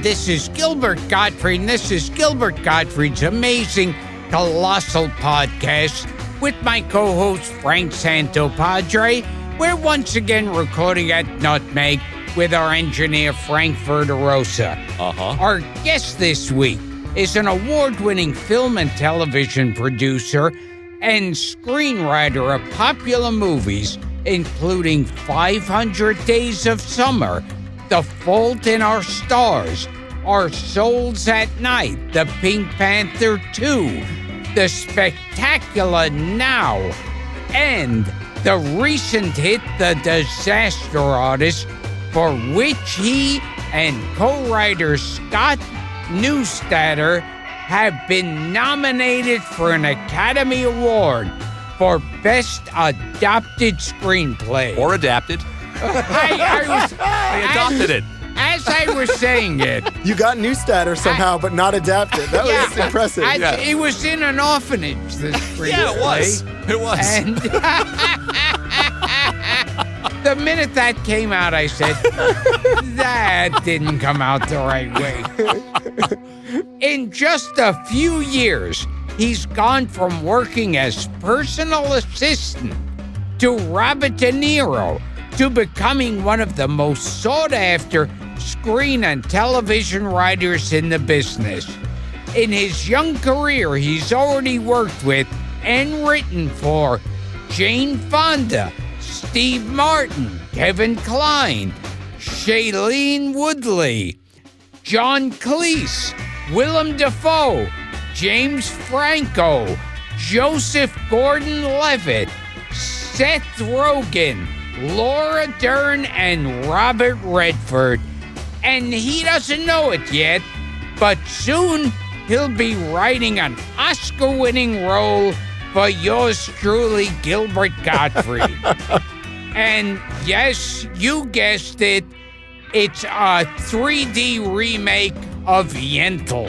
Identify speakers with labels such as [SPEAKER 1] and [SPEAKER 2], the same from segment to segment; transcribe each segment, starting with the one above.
[SPEAKER 1] this is Gilbert Gottfried, and this is Gilbert Gottfried's amazing Colossal podcast with my co-host Frank Santopadre. We're once again recording at Nutmeg with our engineer Frank Verderosa. Our guest this week is an award-winning film and television producer and screenwriter of popular movies, including 500 Days of Summer, The Fault in Our Stars, Our Souls at Night, The Pink Panther 2, The Spectacular Now, and the recent hit The Disaster Artist, for which he and co-writer Scott Neustadter have been nominated for an Academy Award for Best Adapted Screenplay.
[SPEAKER 2] Or adapted. I adopted it.
[SPEAKER 1] As I was saying it.
[SPEAKER 3] You got Neustadter somehow, but not adapted. That was impressive.
[SPEAKER 1] It was in an orphanage, this screenplay.
[SPEAKER 2] Yeah, it was. It was.
[SPEAKER 1] And the minute that came out, I said, that didn't come out the right way. In just a few years, he's gone from working as personal assistant to Robert De Niro to becoming one of the most sought-after screen and television writers in the business. In his young career, he's already worked with and written for Jane Fonda, Steve Martin, Kevin Kline, Shailene Woodley, John Cleese, Willem Dafoe, James Franco, Joseph Gordon-Levitt, Seth Rogen, Laura Dern, and Robert Redford. And he doesn't know it yet, but soon he'll be writing an Oscar-winning role for yours truly, Gilbert Gottfried. And yes, you guessed it, it's a 3D remake of Yentl.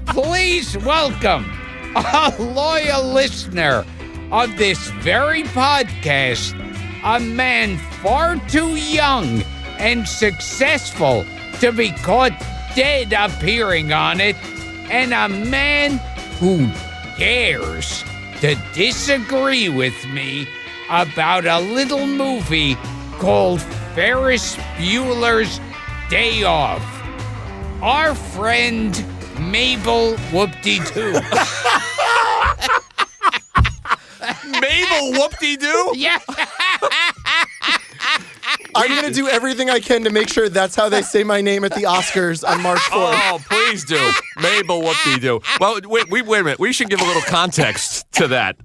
[SPEAKER 1] Please welcome a loyal listener of this very podcast, a man far too young and successful to be caught dead appearing on it, and a man who dares to disagree with me about a little movie called Ferris Bueller's Day Off. Our friend Mabel Whoop-de-Doo.
[SPEAKER 2] Mabel Whoop-de-Doo?
[SPEAKER 1] Yeah.
[SPEAKER 3] I'm going to do everything I can to make sure that's how they say my name at the Oscars on March 4th.
[SPEAKER 2] Oh, please do. Mabel Whoop-de-Doo. Well, wait a minute. We should give a little context to that.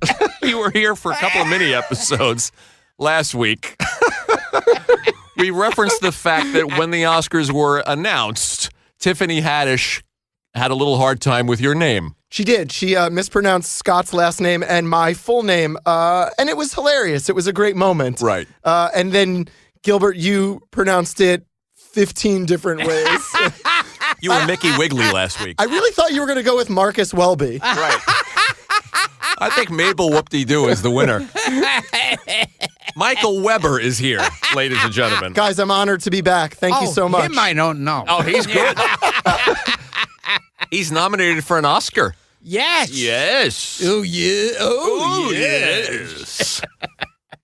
[SPEAKER 2] You were here for a couple of mini episodes last week. We referenced the fact that when the Oscars were announced, Tiffany Haddish had a little hard time with your name.
[SPEAKER 3] She did. She mispronounced Scott's last name and my full name, and it was hilarious. It was a great moment.
[SPEAKER 2] Right.
[SPEAKER 3] And then, Gilbert, you pronounced it 15 different ways.
[SPEAKER 2] You were Mickey Wiggly last week.
[SPEAKER 3] I really thought you were going to go with Marcus Welby.
[SPEAKER 2] Right. I think Mabel Whoop-de-Doo is the winner. Michael Weber is here, ladies and gentlemen.
[SPEAKER 3] Guys, I'm honored to be back. Thank you so much.
[SPEAKER 1] Him I don't know.
[SPEAKER 2] Oh, he's good. He's nominated for an Oscar.
[SPEAKER 1] Yes.
[SPEAKER 2] Yes.
[SPEAKER 1] Oh, yeah.
[SPEAKER 2] Oh, yes.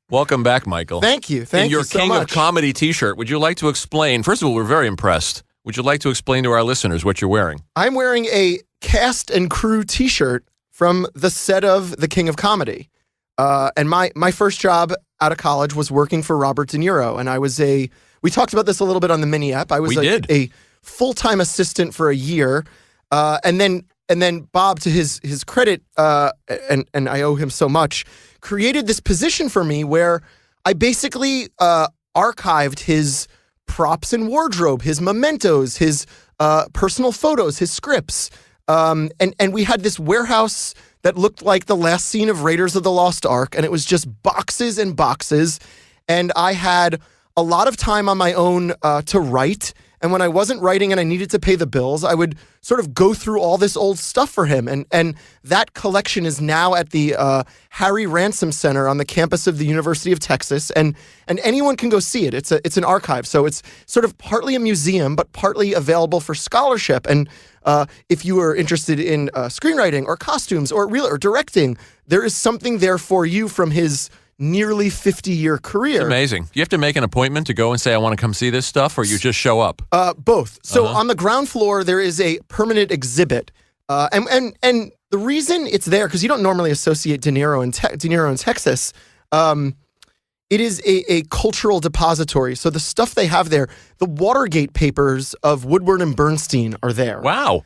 [SPEAKER 2] Welcome back, Michael.
[SPEAKER 3] Thank you. Thank
[SPEAKER 2] In your
[SPEAKER 3] you so
[SPEAKER 2] King
[SPEAKER 3] much.
[SPEAKER 2] of Comedy t-shirt, would you like to explain? First of all, we're very impressed. Would you like to explain to our listeners what you're wearing?
[SPEAKER 3] I'm wearing a cast and crew t-shirt from the set of The King of Comedy. And my first job out of college was working for Robert De Niro. And I was we talked about this a little bit on the mini app. I was a full-time assistant for a year. And then Bob, to his credit, and I owe him so much, created this position for me where I basically archived his props and wardrobe, his mementos, his personal photos, his scripts. And we had this warehouse that looked like the last scene of Raiders of the Lost Ark, and it was just boxes and boxes. And I had a lot of time on my own to write And when I wasn't writing and I needed to pay the bills, I would sort of go through all this old stuff for him. And that collection is now at the Harry Ransom Center on the campus of the University of Texas. And anyone can go see it. It's an archive. So it's sort of partly a museum, but partly available for scholarship. And if you are interested in screenwriting or costumes or directing, there is something there for you from his nearly 50-year career.
[SPEAKER 2] It's amazing. You have to make an appointment to go and say, I want to come see this stuff, or you just show up?
[SPEAKER 3] Both. So on the ground floor, there is a permanent exhibit. And the reason it's there, because you don't normally associate De Niro in Texas, it is a cultural depository. So the stuff they have there, the Watergate papers of Woodward and Bernstein are there.
[SPEAKER 2] Wow.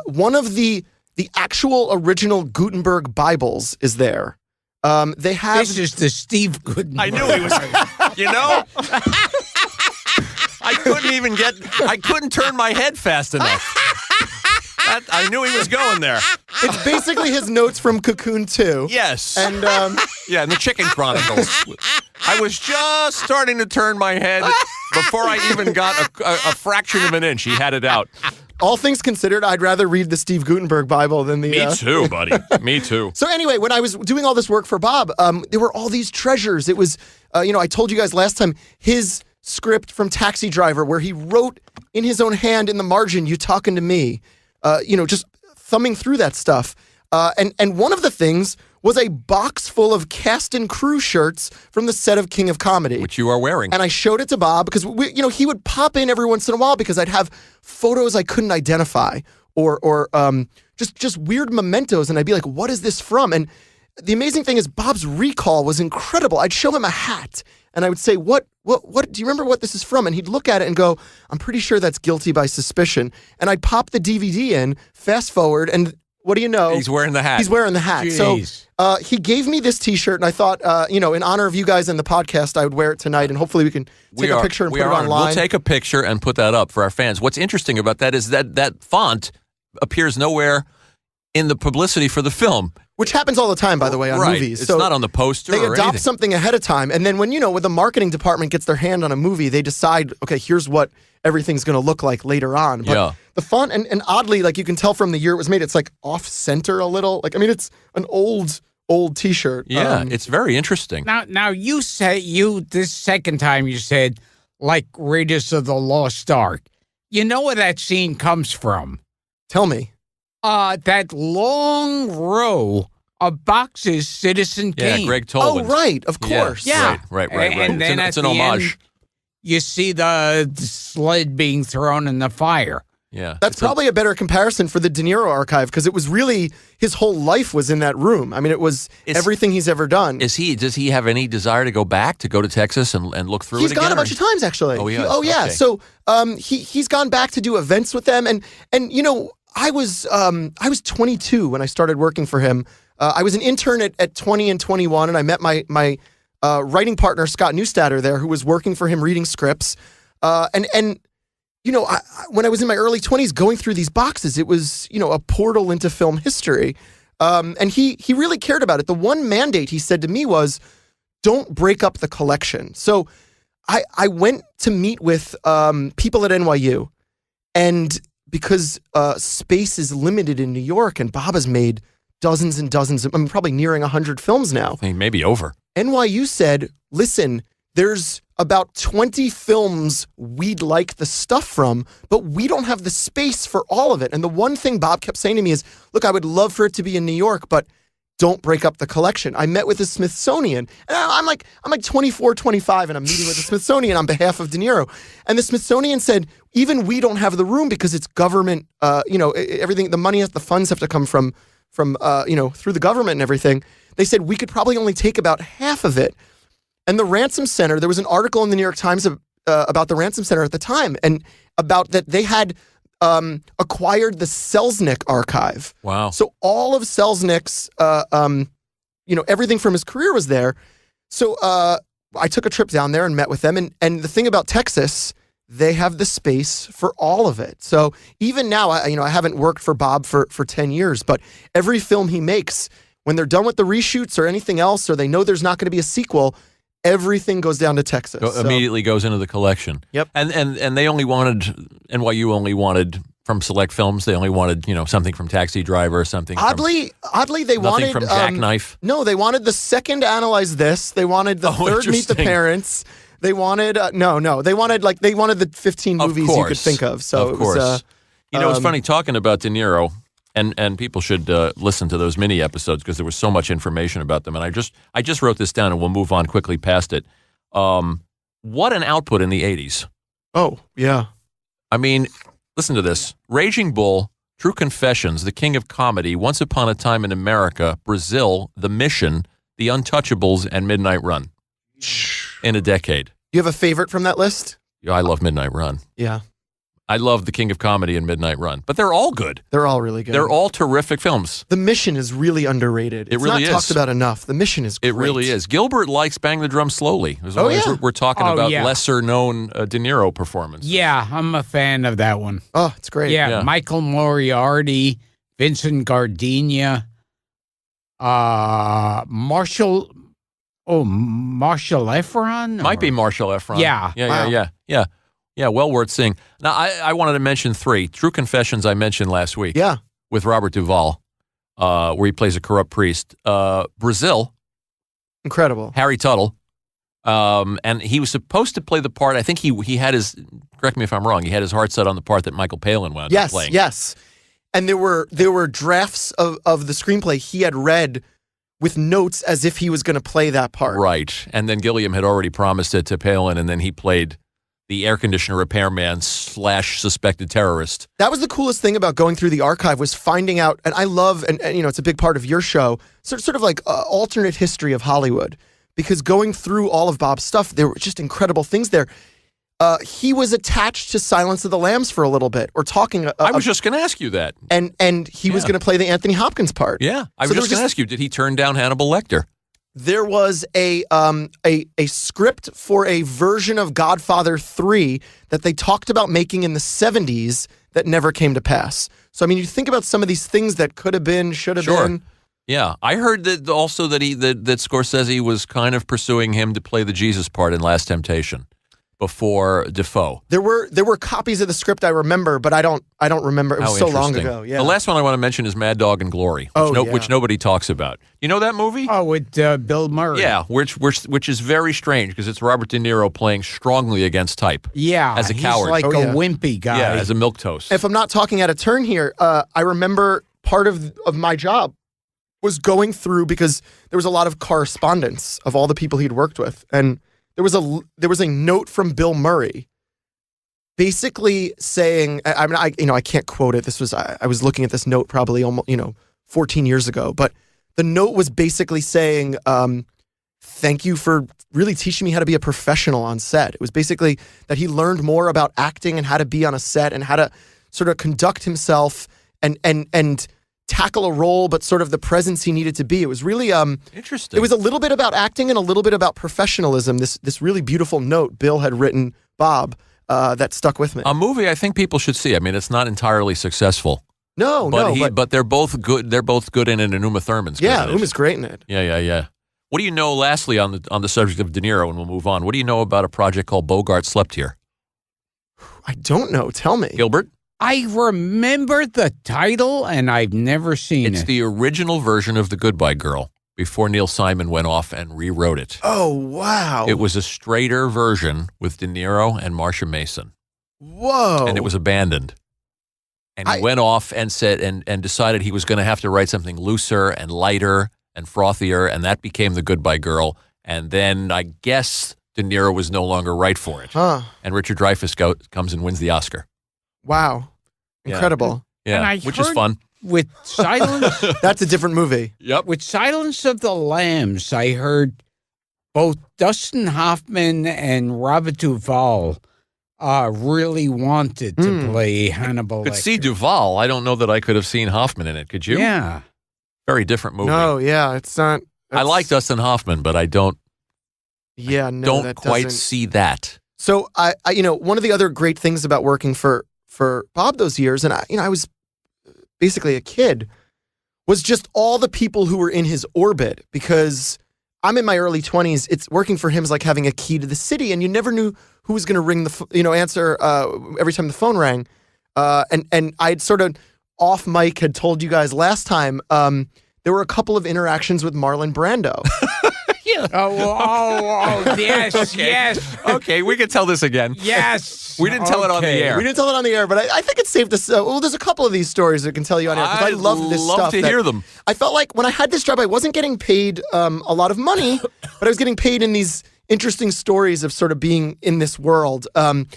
[SPEAKER 3] One of the actual original Gutenberg Bibles is there. They have.
[SPEAKER 1] This is the Steve Gutenberg.
[SPEAKER 2] I knew he was. I couldn't turn my head fast enough. I knew he was going there.
[SPEAKER 3] It's basically his notes from Cocoon 2.
[SPEAKER 2] Yes.
[SPEAKER 3] And
[SPEAKER 2] and the Chicken Chronicles. I was just starting to turn my head before I even got a fraction of an inch. He had it out.
[SPEAKER 3] All things considered, I'd rather read the Steve Gutenberg Bible than the...
[SPEAKER 2] Me too, buddy. Me too.
[SPEAKER 3] So anyway, when I was doing all this work for Bob, there were all these treasures. It was, I told you guys last time, his script from Taxi Driver, where he wrote in his own hand in the margin, "You talking to me," just thumbing through that stuff. And one of the things was a box full of cast and crew shirts from the set of King of Comedy.
[SPEAKER 2] Which you are wearing.
[SPEAKER 3] And I showed it to Bob because, he would pop in every once in a while because I'd have photos I couldn't identify or just weird mementos. And I'd be like, what is this from? And the amazing thing is Bob's recall was incredible. I'd show him a hat and I would say, what, do you remember what this is from? And he'd look at it and go, I'm pretty sure that's Guilty by Suspicion. And I'd pop the DVD in, fast forward, and what do you know?
[SPEAKER 2] He's wearing the hat.
[SPEAKER 3] He's wearing the hat.
[SPEAKER 1] Jeez.
[SPEAKER 3] So he gave me this T-shirt, and I thought, in honor of you guys and the podcast, I would wear it tonight, and hopefully we can take a picture and put it online.
[SPEAKER 2] We'll take a picture and put that up for our fans. What's interesting about that is that font appears nowhere in the publicity for the film.
[SPEAKER 3] Which happens all the time, by the way, on movies.
[SPEAKER 2] It's not on the poster
[SPEAKER 3] They
[SPEAKER 2] or
[SPEAKER 3] adopt
[SPEAKER 2] anything.
[SPEAKER 3] something ahead of time, and then when the marketing department gets their hand on a movie, they decide, okay, here's what everything's going to look like later on. But the font, and oddly, like you can tell from the year it was made, it's like off-center a little. It's an old T-shirt.
[SPEAKER 2] Yeah, it's very interesting.
[SPEAKER 1] Now you say this second time you said, like Raiders of the Lost Ark. You know where that scene comes from?
[SPEAKER 3] Tell me.
[SPEAKER 1] That long row of boxes Citizen Kane.
[SPEAKER 2] Yeah, Greg Toland.
[SPEAKER 3] Oh, right, of course.
[SPEAKER 1] Yeah.
[SPEAKER 2] Right.
[SPEAKER 1] And then
[SPEAKER 2] it's
[SPEAKER 1] at
[SPEAKER 2] an
[SPEAKER 1] the
[SPEAKER 2] homage.
[SPEAKER 1] end, you see the sled being thrown in the fire.
[SPEAKER 2] Yeah.
[SPEAKER 3] That's probably a better comparison for the De Niro archive because it was really his whole life was in that room. I mean, it was everything he's ever done.
[SPEAKER 2] Does he have any desire to go to Texas and look through it again?
[SPEAKER 3] He's gone a bunch of times, actually.
[SPEAKER 2] Oh, he has?
[SPEAKER 3] Yeah.
[SPEAKER 2] Okay.
[SPEAKER 3] So he's gone back to do events with them. And I was 22 when I started working for him. I was an intern at 20 and 21, and I met my writing partner, Scott Neustadter, there, who was working for him reading scripts. When I was in my early 20s going through these boxes, it was, a portal into film history. And he really cared about it. The one mandate he said to me was, don't break up the collection. So I went to meet with people at NYU, and because space is limited in New York, and Bob has made dozens and dozens of, probably nearing 100 films now.
[SPEAKER 2] I mean, maybe over.
[SPEAKER 3] NYU said, listen, there's about 20 films we'd like the stuff from, but we don't have the space for all of it. And the one thing Bob kept saying to me is, look, I would love for it to be in New York, but don't break up the collection. I met with the Smithsonian, and I'm like 24, 25, and I'm meeting with the Smithsonian on behalf of De Niro. And the Smithsonian said, even we don't have the room because it's government, everything, the funds have to come from through the government and everything. They said we could probably only take about half of it. And the Ransom Center, there was an article in the New York Times about the Ransom Center at the time, and about that they had acquired the Selznick archive.
[SPEAKER 2] Wow.
[SPEAKER 3] So all of Selznick's, everything from his career was there. So I took a trip down there and met with them. And the thing about Texas, they have the space for all of it. So even now, I haven't worked for Bob for 10 years, but every film he makes, when they're done with the reshoots or anything else, or they know there's not going to be a sequel, everything goes down to Texas. So-
[SPEAKER 2] Immediately goes into the collection.
[SPEAKER 3] Yep.
[SPEAKER 2] And they only wanted, NYU only wanted from Select Films, they only wanted, something from Taxi Driver, something
[SPEAKER 3] Oddly, they
[SPEAKER 2] nothing
[SPEAKER 3] wanted
[SPEAKER 2] from Jackknife.
[SPEAKER 3] No, they wanted the second Analyze This. They wanted the third Meet the
[SPEAKER 2] interesting.
[SPEAKER 3] Parents. They wanted they wanted the 15 movies you could think of. So
[SPEAKER 2] of
[SPEAKER 3] it was,
[SPEAKER 2] course. It's funny talking about De Niro, and people should listen to those mini episodes because there was so much information about them. And I just wrote this down, and we'll move on quickly past it. What an output in the 80s.
[SPEAKER 3] Oh, yeah.
[SPEAKER 2] I mean, listen to this. Raging Bull, True Confessions, The King of Comedy, Once Upon a Time in America, Brazil, The Mission, The Untouchables, and Midnight Run. In a decade.
[SPEAKER 3] You have a favorite from that list?
[SPEAKER 2] Yeah, I love Midnight Run.
[SPEAKER 3] Yeah.
[SPEAKER 2] I love The King of Comedy and Midnight Run. But they're all good.
[SPEAKER 3] They're all really good.
[SPEAKER 2] They're all terrific films.
[SPEAKER 3] The Mission is really underrated. It's
[SPEAKER 2] really
[SPEAKER 3] not
[SPEAKER 2] is.
[SPEAKER 3] talked about enough. The Mission is great.
[SPEAKER 2] It really is. Gilbert likes Bang the Drum Slowly. As
[SPEAKER 3] Oh,
[SPEAKER 2] long as
[SPEAKER 3] yeah.
[SPEAKER 2] we're talking
[SPEAKER 1] Oh,
[SPEAKER 2] about
[SPEAKER 1] yeah.
[SPEAKER 2] lesser-known De Niro performance.
[SPEAKER 1] Yeah, I'm a fan of that one.
[SPEAKER 3] Oh, it's great.
[SPEAKER 1] Yeah,
[SPEAKER 2] Yeah.
[SPEAKER 1] Michael Moriarty, Vincent Gardenia, Marshall Efron?
[SPEAKER 2] Might be Marshall Efron.
[SPEAKER 1] Yeah.
[SPEAKER 2] Yeah, well worth seeing. Now, I wanted to mention 3. True Confessions I mentioned last week.
[SPEAKER 3] Yeah.
[SPEAKER 2] With Robert Duvall, where he plays a corrupt priest. Brazil,
[SPEAKER 3] Incredible.
[SPEAKER 2] Harry Tuttle. And he was supposed to play the part. I think he had his, correct me if I'm wrong, he had his heart set on the part that Michael Palin wound up playing.
[SPEAKER 3] Yes. And there were drafts of the screenplay he had read with notes as if he was going to play that part.
[SPEAKER 2] Right. And then Gilliam had already promised it to Palin, and then he played the air conditioner repairman / suspected terrorist.
[SPEAKER 3] That was the coolest thing about going through the archive was finding out, and I love, and it's a big part of your show, sort of like alternate history of Hollywood, because going through all of Bob's stuff, there were just incredible things there. He was attached to Silence of the Lambs for a little bit, or talking.
[SPEAKER 2] I was just going to ask you that.
[SPEAKER 3] And he was going to play the Anthony Hopkins part.
[SPEAKER 2] Yeah. I
[SPEAKER 3] So
[SPEAKER 2] was
[SPEAKER 3] there
[SPEAKER 2] just going to ask you, did he turn down Hannibal Lecter?
[SPEAKER 3] There was a script for a version of Godfather 3 that they talked about making in the 70s that never came to pass. So, I mean, you think about some of these things that could have been, should have been.
[SPEAKER 2] Yeah. I heard that also that that Scorsese was kind of pursuing him to play the Jesus part in Last Temptation before Defoe.
[SPEAKER 3] There were copies of the script I remember, but I don't remember. It was
[SPEAKER 2] How
[SPEAKER 3] so long
[SPEAKER 2] interesting.
[SPEAKER 3] ago. Yeah.
[SPEAKER 2] The last one I want to mention is Mad Dog and Glory, which nobody talks about. You know that movie?
[SPEAKER 1] Oh, with Bill Murray.
[SPEAKER 2] Yeah, which is very strange because it's Robert De Niro playing strongly against type.
[SPEAKER 1] Yeah.
[SPEAKER 2] As a
[SPEAKER 1] he's
[SPEAKER 2] coward.
[SPEAKER 1] like
[SPEAKER 3] Oh,
[SPEAKER 1] a
[SPEAKER 3] yeah.
[SPEAKER 1] wimpy guy.
[SPEAKER 2] Yeah, as a milquetoast.
[SPEAKER 3] If I'm not talking out of turn here, I remember part of my job was going through, because there was a lot of correspondence of all the people he'd worked with, and there was a note from Bill Murray, basically saying, I can't quote it. This was I was looking at this note probably almost 14 years ago, but the note was basically saying, thank you for really teaching me how to be a professional on set. It was basically that he learned more about acting and how to be on a set and how to sort of conduct himself and tackle a role, but sort of the presence he needed to be. It was really
[SPEAKER 2] Interesting.
[SPEAKER 3] it was a little bit about acting and a little bit about professionalism. This really beautiful note Bill had written Bob that stuck with me.
[SPEAKER 2] a movie I think people should see. I mean, it's not entirely successful. But they're both good. They're both good in it, and Uma Thurman's good
[SPEAKER 3] yeah,
[SPEAKER 2] in it.
[SPEAKER 3] Uma's great in it.
[SPEAKER 2] Yeah. What do you know? Lastly, on the subject of De Niro, and we'll move on. What do you know about a project called Bogart Slept Here?
[SPEAKER 3] I don't know. Tell me.
[SPEAKER 2] Gilbert?
[SPEAKER 1] I remember the title, and I've never seen
[SPEAKER 2] It's
[SPEAKER 1] it.
[SPEAKER 2] the original version of The Goodbye Girl before Neil Simon went off and rewrote it.
[SPEAKER 3] Oh, wow.
[SPEAKER 2] It was a straighter version with De Niro and Marcia Mason,
[SPEAKER 3] Whoa.
[SPEAKER 2] and it was abandoned. And he went off and said and decided he was going to have to write something looser and lighter and frothier, and that became The Goodbye Girl. And then I guess De Niro was no longer right for it.
[SPEAKER 3] Huh.
[SPEAKER 2] And Richard Dreyfuss comes and wins the Oscar.
[SPEAKER 3] Wow.
[SPEAKER 2] Yeah.
[SPEAKER 3] Incredible.
[SPEAKER 2] Yeah,
[SPEAKER 1] And I
[SPEAKER 2] which is
[SPEAKER 1] heard-
[SPEAKER 2] fun.
[SPEAKER 1] With Silence
[SPEAKER 3] That's a different movie.
[SPEAKER 2] Yep.
[SPEAKER 1] with Silence of the Lambs, I heard both Dustin Hoffman and Robert Duvall really wanted to play Hannibal
[SPEAKER 2] Could
[SPEAKER 1] Lecter.
[SPEAKER 2] see Duvall. I don't know that I could have seen Hoffman in it. Could you?
[SPEAKER 1] Yeah.
[SPEAKER 2] Very different movie.
[SPEAKER 3] No, yeah, it's not.
[SPEAKER 2] I like Dustin Hoffman, but I don't
[SPEAKER 3] Yeah, no,
[SPEAKER 2] don't
[SPEAKER 3] that
[SPEAKER 2] quite
[SPEAKER 3] doesn't-
[SPEAKER 2] see that.
[SPEAKER 3] So I one of the other great things about working for Bob those years, and I was basically a kid, was just all the people who were in his orbit, because I'm in my early 20s. It's working for him is like having a key to the city, and you never knew who was going to ring answer every time the phone rang. And I'd sort of off mic had told you guys last time there were a couple of interactions with Marlon Brando.
[SPEAKER 1] Yes, yes.
[SPEAKER 2] Okay, we can tell this again.
[SPEAKER 1] Yes.
[SPEAKER 2] We didn't tell it on the air.
[SPEAKER 3] We didn't tell it on the air, but I think it's safe to say. Well, there's a couple of these stories that can tell you on air because I love this stuff.
[SPEAKER 2] Love to hear them.
[SPEAKER 3] I felt like when I had this job, I wasn't getting paid a lot of money, but I was getting paid in these interesting stories of sort of being in this world.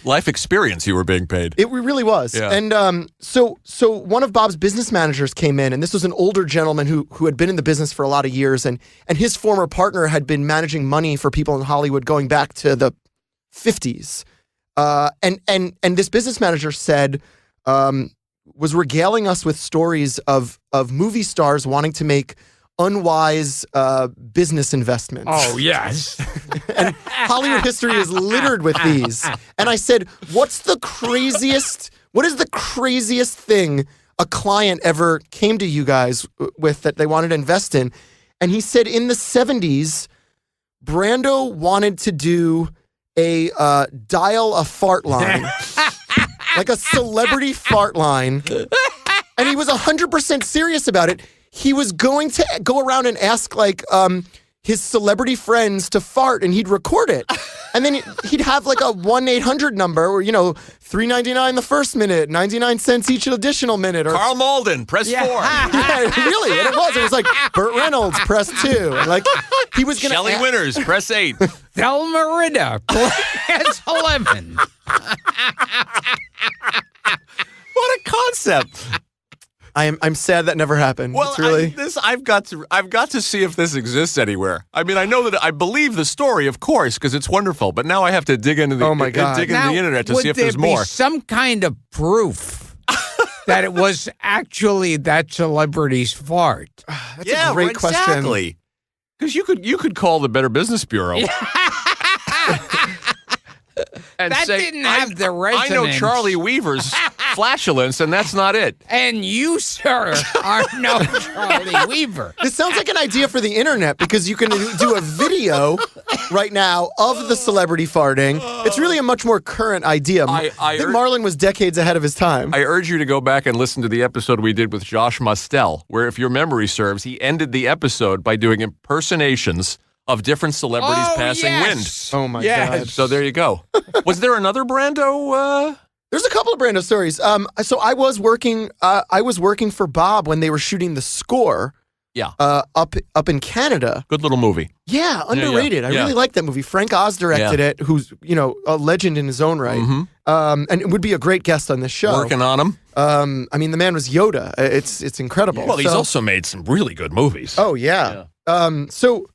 [SPEAKER 2] Life experience you were being paid.
[SPEAKER 3] It really was.
[SPEAKER 2] Yeah.
[SPEAKER 3] And so one of Bob's business managers came in, and this was an older gentleman who had been in the business for a lot of years, and his former partner had been managing money for people in Hollywood going back to the 50s. And this business manager said, was regaling us with stories of movie stars wanting to make unwise business investments.
[SPEAKER 1] Oh, yes.
[SPEAKER 3] And Hollywood history is littered with these. And I said, what is the craziest thing a client ever came to you guys with that they wanted to invest in? And he said in the 70s, Brando wanted to do a dial a fart line, like a celebrity fart line. And he was 100% serious about it. He was going to go around and ask like his celebrity friends to fart, and he'd record it. And then he'd have like a 1-800 number where, $3.99 the first minute, 99 cents each additional minute. Or
[SPEAKER 2] Carl Malden, press 4.
[SPEAKER 3] yeah, really. And it was like Burt Reynolds, press 2. And like he was going to
[SPEAKER 2] Shelley Winters, press 8.
[SPEAKER 1] Thelma Ritter, press 11.
[SPEAKER 2] What a concept.
[SPEAKER 3] I'm sad that never happened.
[SPEAKER 2] Well,
[SPEAKER 3] it's really
[SPEAKER 2] I've got to see if this exists anywhere. I mean, I know that I believe the story, of course, because it's wonderful. But now I have to dig into the
[SPEAKER 1] Now,
[SPEAKER 2] internet to see if there's
[SPEAKER 1] would there
[SPEAKER 2] more.
[SPEAKER 1] be some kind of proof that it was actually that celebrity's fart?
[SPEAKER 3] that's a great question.
[SPEAKER 2] Exactly. Because you could call the Better Business Bureau. And
[SPEAKER 1] That
[SPEAKER 2] say,
[SPEAKER 1] didn't have the resonance.
[SPEAKER 2] I know Charlie Weaver's flatulence, and that's not it.
[SPEAKER 1] And you, sir, are no Charlie Weaver.
[SPEAKER 3] This sounds like an idea for the internet because you can do a video right now of the celebrity farting. It's really a much more current idea. I think Marlon was decades ahead of his time.
[SPEAKER 2] I urge you to go back and listen to the episode we did with Josh Mustel, where, if your memory serves, he ended the episode by doing impersonations of different celebrities passing wind.
[SPEAKER 3] Oh my God.
[SPEAKER 2] So there you go. Was there another Brando?
[SPEAKER 3] There's a couple of Brando stories. So I was working for Bob when they were shooting the score.
[SPEAKER 2] Yeah.
[SPEAKER 3] Up in Canada.
[SPEAKER 2] Good little movie.
[SPEAKER 3] Yeah, underrated.
[SPEAKER 2] Yeah.
[SPEAKER 3] I really like that movie. Frank Oz directed it, who's a legend in his own right.
[SPEAKER 2] Mm-hmm.
[SPEAKER 3] And it would be a great guest on this show.
[SPEAKER 2] Working on him.
[SPEAKER 3] I mean, the man was Yoda. It's incredible.
[SPEAKER 2] Well, he's also made some really good movies.
[SPEAKER 3] Oh yeah. So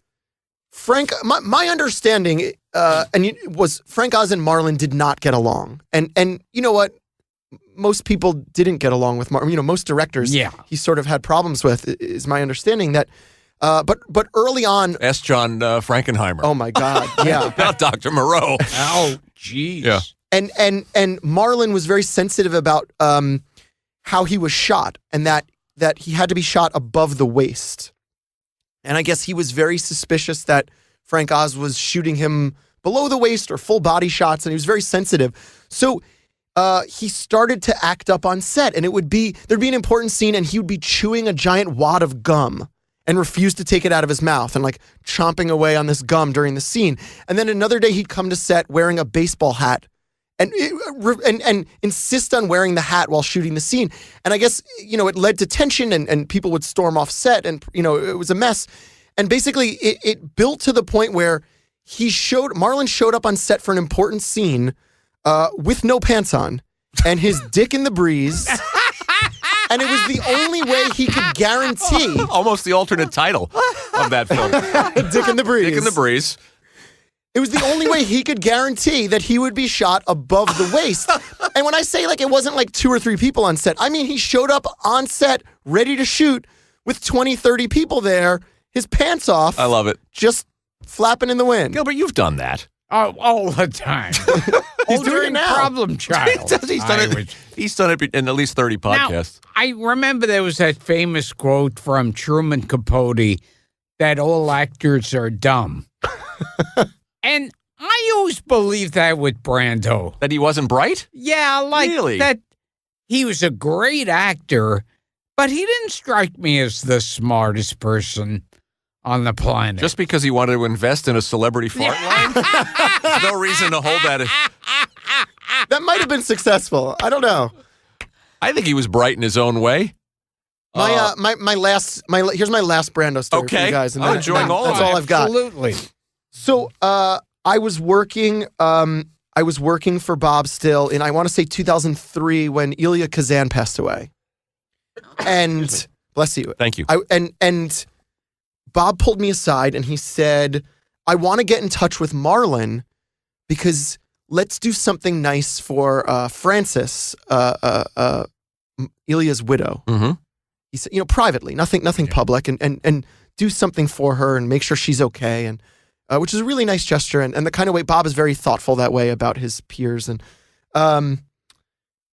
[SPEAKER 3] Frank, my understanding was Frank Oz and Marlon did not get along, and you know what? Most people didn't get along with Marlon. Most directors, he sort of had problems with. Is my understanding that, but early on,
[SPEAKER 2] Ask John Frankenheimer.
[SPEAKER 3] oh my God, yeah,
[SPEAKER 2] Not Dr. Moreau.
[SPEAKER 1] Oh, jeez.
[SPEAKER 2] Yeah.
[SPEAKER 3] and Marlon was very sensitive about how he was shot, and that he had to be shot above the waist. And I guess he was very suspicious that Frank Oz was shooting him below the waist or full body shots, and he was very sensitive. So he started to act up on set, and there'd be an important scene, and he would be chewing a giant wad of gum and refuse to take it out of his mouth and like chomping away on this gum during the scene. And then another day he'd come to set wearing a baseball hat and insist on wearing the hat while shooting the scene. And I guess, it led to tension and people would storm off set and, it was a mess. And basically it built to the point where Marlon showed up on set for an important scene with no pants on and his dick in the breeze. And it was the only way he could guarantee.
[SPEAKER 2] Almost the alternate title of that film.
[SPEAKER 3] Dick in the breeze.
[SPEAKER 2] Dick in the breeze.
[SPEAKER 3] It was the only way he could guarantee that he would be shot above the waist. And when I say it wasn't like 2 or 3 people on set, I mean he showed up on set ready to shoot with 20, 30 people there, his pants off.
[SPEAKER 2] I love it.
[SPEAKER 3] Just flapping in the wind.
[SPEAKER 2] Gilbert, you've done that.
[SPEAKER 1] Oh, all the time.
[SPEAKER 3] He's doing it now.
[SPEAKER 1] Problem child.
[SPEAKER 2] He's done it in at least 30 podcasts.
[SPEAKER 1] Now, I remember there was that famous quote from Truman Capote that all actors are dumb. And I always believed that with Brando.
[SPEAKER 2] That he wasn't bright?
[SPEAKER 1] Yeah, like
[SPEAKER 2] Really?
[SPEAKER 1] that he was a great actor, but he didn't strike me as the smartest person on the planet.
[SPEAKER 2] Just because he wanted to invest in a celebrity fart line? No reason to hold that.
[SPEAKER 3] That might have been successful. I don't know.
[SPEAKER 2] I think he was bright in his own way.
[SPEAKER 3] Here's my last Brando story for
[SPEAKER 2] Okay.
[SPEAKER 3] you guys. And
[SPEAKER 2] I'm
[SPEAKER 3] then-
[SPEAKER 2] enjoying all of
[SPEAKER 3] That's
[SPEAKER 2] it.
[SPEAKER 3] all I've got.
[SPEAKER 1] Absolutely.
[SPEAKER 3] So I was working for Bob still in, I want to say 2003, when Elia Kazan passed away. And bless you.
[SPEAKER 2] Thank you.
[SPEAKER 3] And Bob pulled me aside and he said, I want to get in touch with Marlon because let's do something nice for Frances, Elia's widow.
[SPEAKER 2] Mm-hmm.
[SPEAKER 3] He said, privately, nothing public, and do something for her and make sure she's okay, and which is a really nice gesture, and the kind of way Bob is very thoughtful that way about his peers, and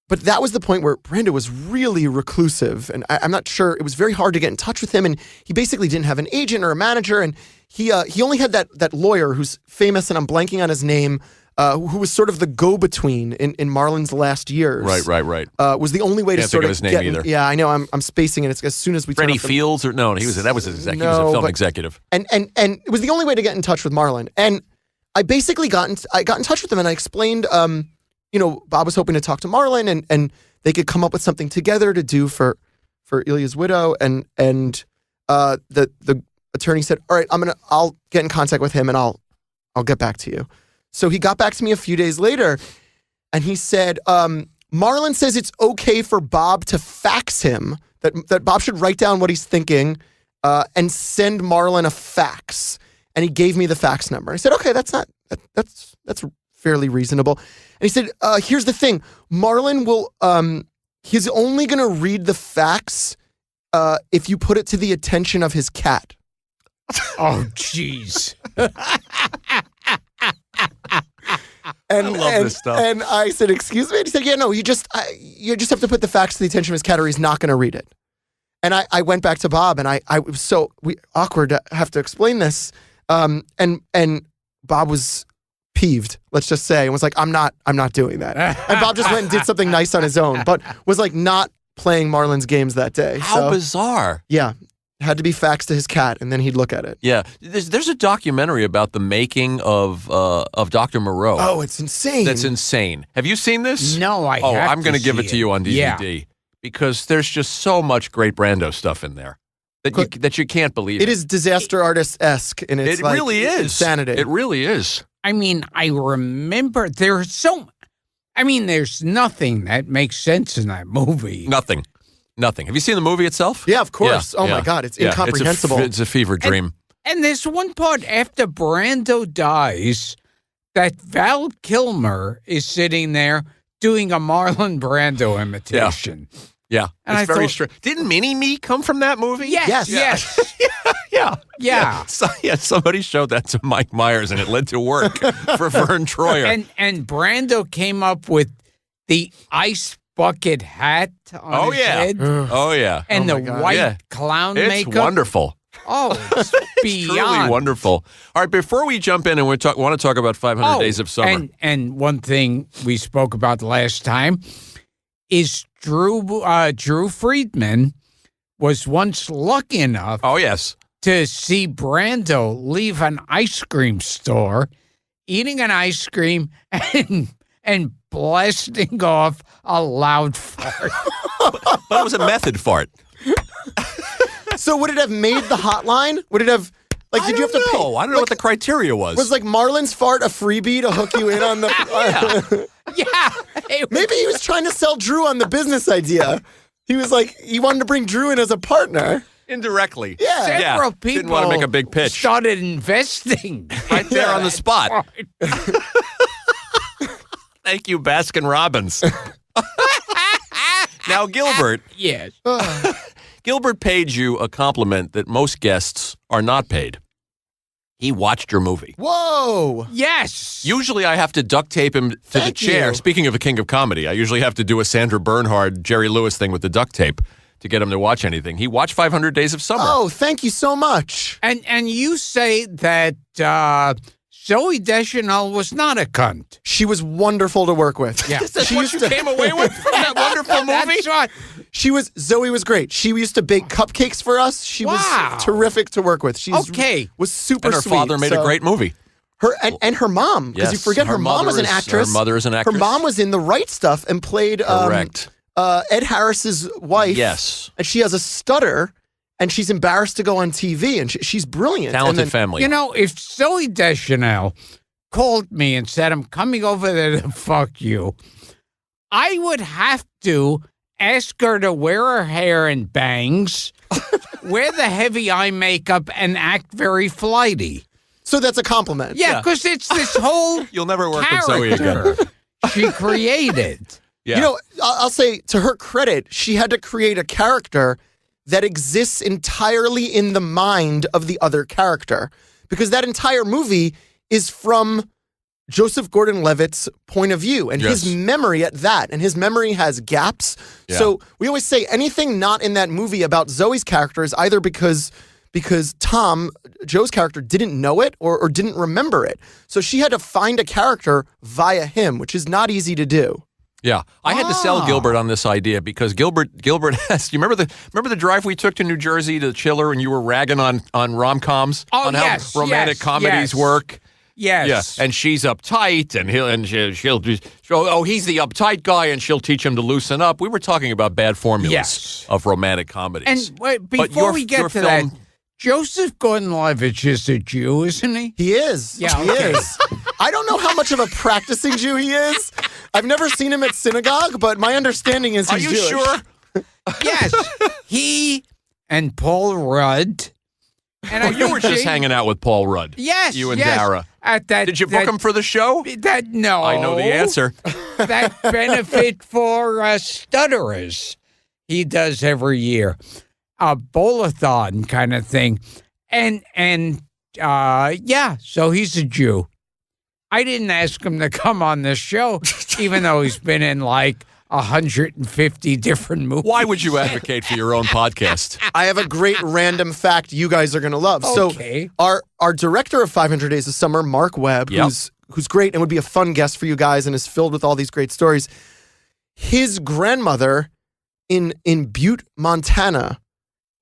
[SPEAKER 3] but that was the point where Brando was really reclusive, and I'm not sure, it was very hard to get in touch with him, and he basically didn't have an agent or a manager, and he only had that lawyer who's famous, and I'm blanking on his name, who was sort of the go-between in Marlon's last years.
[SPEAKER 2] Right.
[SPEAKER 3] Was the only way to
[SPEAKER 2] Can't
[SPEAKER 3] sort
[SPEAKER 2] think of
[SPEAKER 3] of
[SPEAKER 2] his name
[SPEAKER 3] get
[SPEAKER 2] either.
[SPEAKER 3] Yeah, I know. I'm spacing it. It's as soon as we turn
[SPEAKER 2] Freddie
[SPEAKER 3] off the-
[SPEAKER 2] Fields or no? He was that was his executive. He was a film executive.
[SPEAKER 3] and it was the only way to get in touch with Marlon. And I basically got in touch with him, and I explained, Bob was hoping to talk to Marlon, and they could come up with something together to do for Ilya's widow. And the attorney said, all right, I'll get in contact with him, and I'll get back to you. So he got back to me a few days later, and he said, Marlon says it's okay for Bob to fax him, that Bob should write down what he's thinking and send Marlon a fax. And he gave me the fax number. I said, okay, that's fairly reasonable. And he said, here's the thing. Marlon will, he's only going to read the fax if you put it to the attention of his cat.
[SPEAKER 1] Oh, jeez.
[SPEAKER 3] And,
[SPEAKER 2] I love this stuff.
[SPEAKER 3] And I said, excuse me? And he said, yeah, no, you just have to put the facts to the attention of his cat or he's not going to read it. And I went back to Bob, and I was so awkward to have to explain this. And Bob was peeved, let's just say, and was like, I'm not doing that. And Bob just went and did something nice on his own, but was like not playing Marlon's games that day.
[SPEAKER 2] How bizarre.
[SPEAKER 3] Yeah. Had to be faxed to his cat, and then he'd look at it.
[SPEAKER 2] Yeah, there's a documentary about the making of Dr. Moreau.
[SPEAKER 3] Oh, it's insane.
[SPEAKER 2] That's insane. Have you seen this?
[SPEAKER 1] No, I
[SPEAKER 2] Oh,
[SPEAKER 1] have
[SPEAKER 2] I'm going to give it
[SPEAKER 1] see
[SPEAKER 2] to you on
[SPEAKER 1] Yeah.
[SPEAKER 2] DVD because there's just so much great Brando stuff in there that you can't believe.
[SPEAKER 3] It is disaster artist-esque, and it's
[SPEAKER 2] It
[SPEAKER 3] like
[SPEAKER 2] really is
[SPEAKER 3] insanity.
[SPEAKER 2] It really is.
[SPEAKER 1] I mean, I remember there's nothing that makes sense in that movie.
[SPEAKER 2] Nothing. Have you seen the movie itself?
[SPEAKER 3] Yeah, of course.
[SPEAKER 2] Yeah,
[SPEAKER 3] Oh
[SPEAKER 2] yeah.
[SPEAKER 3] my God, it's
[SPEAKER 2] Yeah,
[SPEAKER 3] incomprehensible.
[SPEAKER 2] It's a fever dream.
[SPEAKER 1] And there's one part after Brando dies that Val Kilmer is sitting there doing a Marlon Brando imitation.
[SPEAKER 2] Yeah,
[SPEAKER 1] And
[SPEAKER 2] it's
[SPEAKER 1] I
[SPEAKER 2] very
[SPEAKER 1] thought-
[SPEAKER 2] strange. Didn't Mini-Me come from that movie?
[SPEAKER 1] Yes. Yeah.
[SPEAKER 2] Somebody showed that to Mike Myers, and it led to work for Vern Troyer.
[SPEAKER 1] And Brando came up with the ice bucket hat on his head
[SPEAKER 2] Oh yeah,
[SPEAKER 1] and
[SPEAKER 3] Oh
[SPEAKER 1] the
[SPEAKER 3] my God.
[SPEAKER 1] white
[SPEAKER 2] Yeah.
[SPEAKER 1] clown
[SPEAKER 2] it's
[SPEAKER 1] makeup.
[SPEAKER 2] wonderful.
[SPEAKER 1] Oh, it's
[SPEAKER 2] Truly
[SPEAKER 1] beyond
[SPEAKER 2] wonderful. All right, before we jump in and want to talk about 500 Days of Summer.
[SPEAKER 1] And one thing we spoke about last time is Drew Friedman was once lucky enough
[SPEAKER 2] Oh yes,
[SPEAKER 1] to see Brando leave an ice cream store, eating an ice cream and blasting off a loud fart.
[SPEAKER 2] but it was a method fart.
[SPEAKER 3] So would it have made the hotline? Would it have, like, did you have to pay?
[SPEAKER 2] I don't know what the criteria was.
[SPEAKER 3] Was like Marlon's fart a freebie to hook you in on the?
[SPEAKER 1] Yeah.
[SPEAKER 3] Maybe he was trying to sell Drew on the business idea. He was like, he wanted to bring Drew in as a partner.
[SPEAKER 2] Indirectly.
[SPEAKER 3] Yeah.
[SPEAKER 1] Several people
[SPEAKER 2] Didn't want to make a big pitch.
[SPEAKER 1] started investing
[SPEAKER 2] Right there on the spot. Thank you, Baskin Robbins. Now, Gilbert.
[SPEAKER 1] Yes.
[SPEAKER 2] Gilbert paid you a compliment that most guests are not paid. He watched your movie.
[SPEAKER 3] Whoa.
[SPEAKER 1] Yes.
[SPEAKER 2] Usually I have to duct tape him to the
[SPEAKER 3] Thank
[SPEAKER 2] chair.
[SPEAKER 3] you.
[SPEAKER 2] Speaking of a king of comedy, I usually have to do a Sandra Bernhard, Jerry Lewis thing with the duct tape to get him to watch anything. He watched 500 Days of Summer.
[SPEAKER 3] Oh, thank you so much.
[SPEAKER 1] And you say that Zoe Deschanel was not a cunt.
[SPEAKER 3] She was wonderful to work with.
[SPEAKER 1] Yeah.
[SPEAKER 2] That's what you came away with from that wonderful movie?
[SPEAKER 1] That's right.
[SPEAKER 3] Zoe was great. She used to bake cupcakes for us. She
[SPEAKER 1] Wow.
[SPEAKER 3] was terrific to work with. She's
[SPEAKER 1] Okay.
[SPEAKER 3] was super
[SPEAKER 2] And her
[SPEAKER 3] sweet.
[SPEAKER 2] father made a
[SPEAKER 3] So-
[SPEAKER 2] great movie.
[SPEAKER 3] Her and her mom, because you
[SPEAKER 2] Yes,
[SPEAKER 3] forget her
[SPEAKER 2] her
[SPEAKER 3] mom was
[SPEAKER 2] mother
[SPEAKER 3] an
[SPEAKER 2] is-
[SPEAKER 3] actress.
[SPEAKER 2] her mother is an actress.
[SPEAKER 3] Her mom was in The Right Stuff and played
[SPEAKER 2] Correct.
[SPEAKER 3] Ed Harris's wife.
[SPEAKER 2] Yes.
[SPEAKER 3] And she has a stutter, and she's embarrassed to go on TV, and she's brilliant.
[SPEAKER 2] Talented
[SPEAKER 3] and then,
[SPEAKER 2] family.
[SPEAKER 1] You know, if Zoe Deschanel called me and said, I'm coming over there to fuck you, I would have to ask her to wear her hair in bangs, wear the heavy eye makeup, and act very flighty.
[SPEAKER 3] So that's a compliment.
[SPEAKER 1] Yeah, because it's this whole
[SPEAKER 2] You'll never work with Zoe again.
[SPEAKER 1] character she created.
[SPEAKER 2] Yeah.
[SPEAKER 3] You know, I'll say to her credit, she had to create a character that exists entirely in the mind of the other character, because that entire movie is from Joseph Gordon-Levitt's point of view and
[SPEAKER 2] Yes.
[SPEAKER 3] his memory at that. And his memory has gaps.
[SPEAKER 2] Yeah.
[SPEAKER 3] So we always say anything not in that movie about Zoe's character is either because Tom, Joe's character, didn't know it or didn't remember it. So she had to find a character via him, which is not easy to do.
[SPEAKER 2] Yeah, I had to sell Gilbert on this idea because Gilbert has. You remember the drive we took to New Jersey to Chiller, and you were ragging on rom-coms,
[SPEAKER 1] Oh,
[SPEAKER 2] on
[SPEAKER 1] yes,
[SPEAKER 2] how romantic
[SPEAKER 1] yes,
[SPEAKER 2] comedies
[SPEAKER 1] yes.
[SPEAKER 2] work.
[SPEAKER 1] Yes.
[SPEAKER 2] Yeah, and she's uptight, and she'll he's the uptight guy, and she'll teach him to loosen up. We were talking about bad formulas
[SPEAKER 1] Yes.
[SPEAKER 2] of romantic comedies.
[SPEAKER 1] And wait,
[SPEAKER 2] But
[SPEAKER 1] before
[SPEAKER 2] your-
[SPEAKER 1] we get
[SPEAKER 2] your
[SPEAKER 1] to
[SPEAKER 2] film-
[SPEAKER 1] that, Joseph Gordon-Levitt is a Jew, isn't he?
[SPEAKER 3] He is.
[SPEAKER 1] Yeah,
[SPEAKER 3] he
[SPEAKER 1] okay.
[SPEAKER 3] is. I don't know how much of a practicing Jew he is. I've never seen him at synagogue, but my understanding is
[SPEAKER 2] Are
[SPEAKER 3] he's
[SPEAKER 2] you
[SPEAKER 3] Jewish.
[SPEAKER 2] sure?
[SPEAKER 1] Yes. He and Paul Rudd. And
[SPEAKER 2] Oh, you were just hanging out with Paul Rudd.
[SPEAKER 1] Yes,
[SPEAKER 2] You and
[SPEAKER 1] yes.
[SPEAKER 2] Dara.
[SPEAKER 1] At that,
[SPEAKER 2] Did you book him for the show?
[SPEAKER 1] No.
[SPEAKER 2] I know the answer.
[SPEAKER 1] That benefit for stutterers he does every year. A bowl-a-thon kind of thing. And yeah, so he's a Jew. I didn't ask him to come on this show, even though he's been in like 150 different movies.
[SPEAKER 2] Why would you advocate for your own podcast?
[SPEAKER 3] I have a great random fact you guys are going to love.
[SPEAKER 1] Okay.
[SPEAKER 3] So our director of 500 Days of Summer, Mark Webb,
[SPEAKER 2] Yep.
[SPEAKER 3] who's great and would be a fun guest for you guys and is filled with all these great stories. His grandmother in Butte, Montana,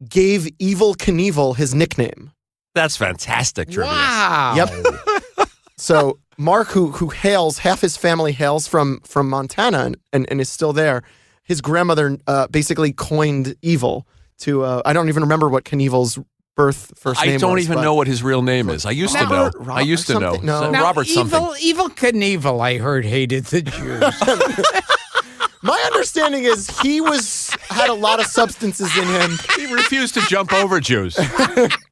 [SPEAKER 3] gave Evel Knievel his nickname.
[SPEAKER 2] That's fantastic trivia.
[SPEAKER 1] Wow.
[SPEAKER 3] Yep. So Mark, who hails, half his family hails from Montana and is still there. His grandmother basically coined Evil to, I don't even remember what Knievel's first name
[SPEAKER 2] I don't
[SPEAKER 3] was,
[SPEAKER 2] even
[SPEAKER 3] but-
[SPEAKER 2] know what his real name is. I used to know.
[SPEAKER 3] Robert
[SPEAKER 2] I used to know.
[SPEAKER 3] something? No.
[SPEAKER 1] Now,
[SPEAKER 2] Robert something.
[SPEAKER 1] Evil Knievel, I heard, hated the Jews.
[SPEAKER 3] My understanding is he had a lot of substances in him.
[SPEAKER 2] He refused to jump over Jews.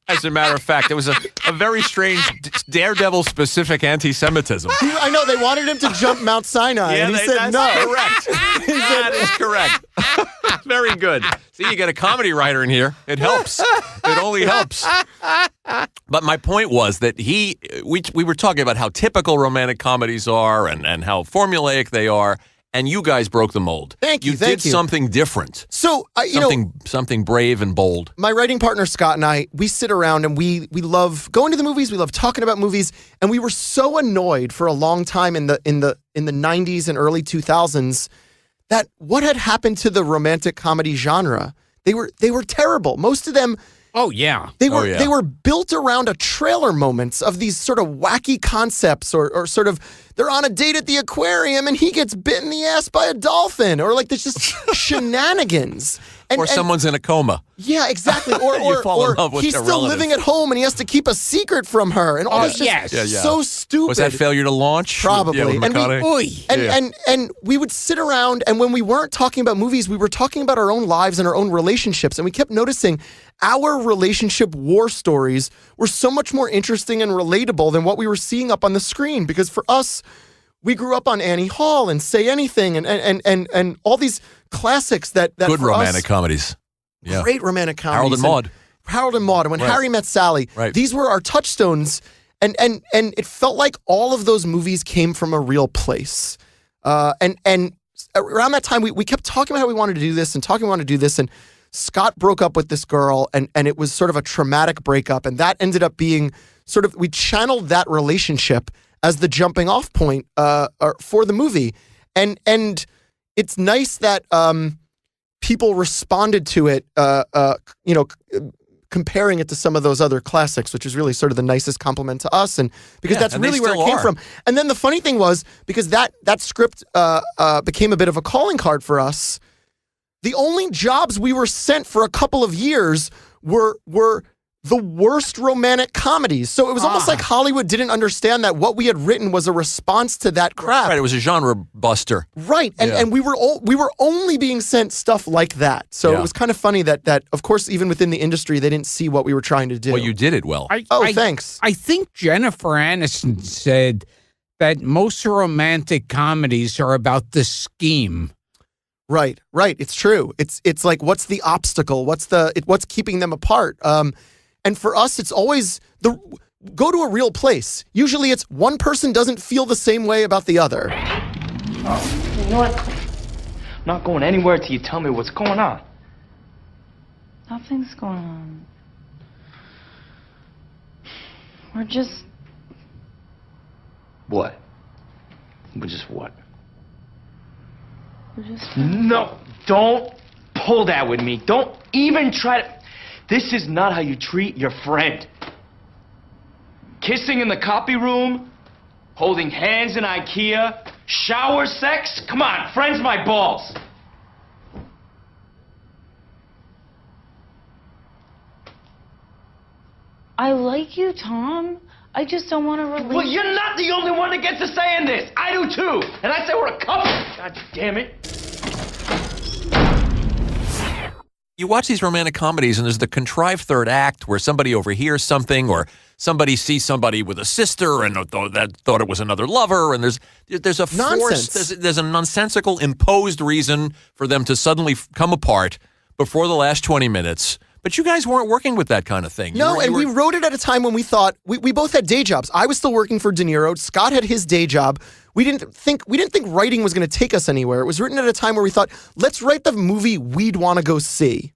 [SPEAKER 2] As a matter of fact, it was a very strange, daredevil-specific anti-Semitism.
[SPEAKER 3] I know they wanted him to jump Mount Sinai, and he said
[SPEAKER 2] that's
[SPEAKER 3] no.
[SPEAKER 2] correct. That is correct. Very good. See, you get a comedy writer in here. It helps. It only helps. But my point was that we were talking about how typical romantic comedies are and how formulaic they are. And you guys broke the mold.
[SPEAKER 3] Thank you,
[SPEAKER 2] You
[SPEAKER 3] thank
[SPEAKER 2] did
[SPEAKER 3] you.
[SPEAKER 2] something different.
[SPEAKER 3] So,
[SPEAKER 2] Something brave and bold.
[SPEAKER 3] my writing partner Scott and I, we sit around and we love going to the movies. We love talking about movies, and we were so annoyed for a long time in the 90s and early 2000s that what had happened to the romantic comedy genre. They were terrible. Most of them.
[SPEAKER 1] Oh, yeah.
[SPEAKER 3] They
[SPEAKER 2] Oh,
[SPEAKER 3] were
[SPEAKER 2] yeah.
[SPEAKER 3] they were built around a trailer moments of these sort of wacky concepts or sort of they're on a date at the aquarium and he gets bit in the ass by a dolphin or like there's just shenanigans.
[SPEAKER 2] Or someone's in a coma.
[SPEAKER 3] Yeah, exactly. Or
[SPEAKER 2] You fall in
[SPEAKER 3] or
[SPEAKER 2] love with
[SPEAKER 3] he's
[SPEAKER 2] their
[SPEAKER 3] still
[SPEAKER 2] relative.
[SPEAKER 3] living at home and he has to keep a secret from her and all
[SPEAKER 1] Oh,
[SPEAKER 3] this just
[SPEAKER 1] yes.
[SPEAKER 2] Yeah, yeah.
[SPEAKER 3] so stupid.
[SPEAKER 2] Was that failure to launch?
[SPEAKER 3] Probably.
[SPEAKER 2] Yeah, with
[SPEAKER 3] And we-
[SPEAKER 2] McConaughey?
[SPEAKER 1] Oy.
[SPEAKER 3] And,
[SPEAKER 2] Yeah.
[SPEAKER 3] and we would sit around, and when we weren't talking about movies, we were talking about our own lives and our own relationships. And we kept noticing our relationship war stories were so much more interesting and relatable than what we were seeing up on the screen. Because for us, we grew up on Annie Hall and Say Anything and all these classics that
[SPEAKER 2] Good
[SPEAKER 3] for
[SPEAKER 2] romantic
[SPEAKER 3] us,
[SPEAKER 2] comedies. Yeah.
[SPEAKER 3] great romantic comedies.
[SPEAKER 2] Harold and Maude.
[SPEAKER 3] Harold and Maude, and when
[SPEAKER 2] Right.
[SPEAKER 3] Harry Met Sally,
[SPEAKER 2] Right.
[SPEAKER 3] these were our touchstones, and it felt like all of those movies came from a real place. And around that time, we kept talking about how we wanted to do this and talking we wanted to do this, and Scott broke up with this girl, and it was sort of a traumatic breakup, and that ended up being sort of, we channeled that relationship as the jumping off point for the movie. And it's nice that people responded to it, comparing it to some of those other classics, which is really sort of the nicest compliment to us, and because that's really where it came from. And then the funny thing was, because that script became a bit of a calling card for us, the only jobs we were sent for a couple of years were the worst romantic comedies. So it was almost like Hollywood didn't understand that what we had written was a response to that crap.
[SPEAKER 2] Right, it was a genre buster.
[SPEAKER 3] Right, and we were only being sent stuff like that. So it was kind of funny that of course, even within the industry, they didn't see what we were trying to do.
[SPEAKER 2] Well, you did it well.
[SPEAKER 3] Thanks.
[SPEAKER 1] I think Jennifer Aniston said that most romantic comedies are about the scheme.
[SPEAKER 3] Right. It's true. It's like, what's the obstacle? What's keeping them apart? And for us, it's always go to a real place. Usually it's one person doesn't feel the same way about the other.
[SPEAKER 4] You know what? I'm not going anywhere till you tell me what's going on.
[SPEAKER 5] Nothing's going on. We're just...
[SPEAKER 4] What? We're just what?
[SPEAKER 5] We're just...
[SPEAKER 4] No, don't pull that with me. Don't even try to... This is not how you treat your friend. Kissing in the copy room, holding hands in IKEA, shower sex? Come on, friends my balls.
[SPEAKER 5] I like you, Tom. I just don't want to release...
[SPEAKER 4] Well, you're not the only one that gets a say in this. I do too. And I say we're a couple. God damn it.
[SPEAKER 2] You watch these romantic comedies, and there's the contrived third act where somebody overhears something, or somebody sees somebody with a sister and thought it was another lover, and there's a force, there's a nonsensical imposed reason for them to suddenly come apart before the last 20 minutes. But you guys weren't working with that kind of thing.
[SPEAKER 3] We wrote it at a time when we thought we both had day jobs. I was still working for De Niro. Scott had his day job. We didn't think writing was going to take us anywhere. It was written at a time where we thought, let's write the movie we'd want to go see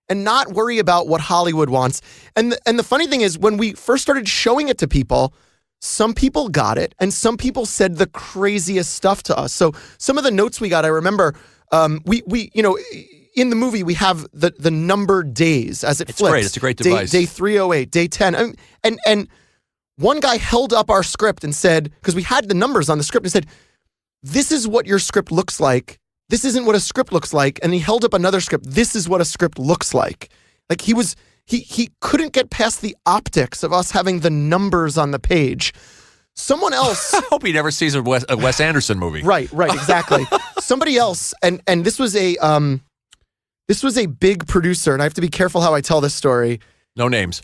[SPEAKER 3] and not worry about what Hollywood wants. And the funny thing is, when we first started showing it to people, some people got it and some people said the craziest stuff to us. So some of the notes we got, I remember, in the movie, we have the numbered days as it flips. It's
[SPEAKER 2] great. It's a great device.
[SPEAKER 3] Day 308, day 10. And one guy held up our script and said, because we had the numbers on the script, and said, this is what your script looks like. This isn't what a script looks like. And he held up another script. This is what a script looks like. Like he couldn't get past the optics of us having the numbers on the page. Someone else.
[SPEAKER 2] I hope he never sees a Wes Anderson movie.
[SPEAKER 3] Right, exactly. Somebody else, and this was a big producer, and I have to be careful how I tell this story.
[SPEAKER 2] No names.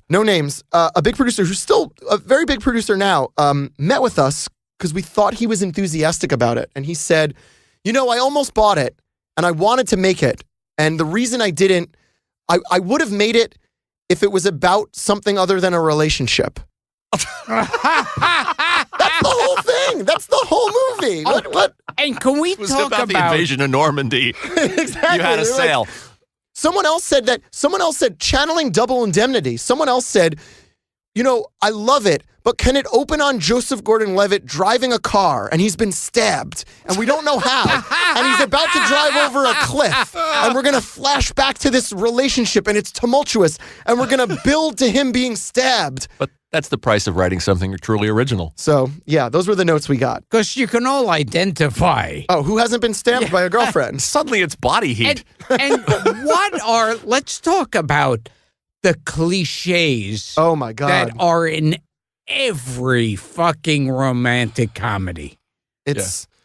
[SPEAKER 3] A big producer who's still a very big producer now, met with us because we thought he was enthusiastic about it. And he said, I almost bought it and I wanted to make it. And the reason I didn't, I would have made it if it was about something other than a relationship. That's the whole thing. That's the whole movie. What?
[SPEAKER 1] And can we talk
[SPEAKER 2] about the invasion of Normandy?
[SPEAKER 3] Exactly.
[SPEAKER 2] You had a sale.
[SPEAKER 3] Like, someone else said channeling Double Indemnity. Someone else said, I love it, but can it open on Joseph Gordon-Levitt driving a car and he's been stabbed and we don't know how and he's about to drive over a cliff and we're going to flash back to this relationship and it's tumultuous and we're going to build to him being stabbed.
[SPEAKER 2] But that's the price of writing something truly original.
[SPEAKER 3] So, yeah, those were the notes we got.
[SPEAKER 1] Because you can all identify.
[SPEAKER 3] Oh, who hasn't been stabbed by a girlfriend?
[SPEAKER 2] Suddenly it's body heat.
[SPEAKER 1] And let's talk about the cliches.
[SPEAKER 3] Oh, my God.
[SPEAKER 1] That are in every fucking romantic comedy.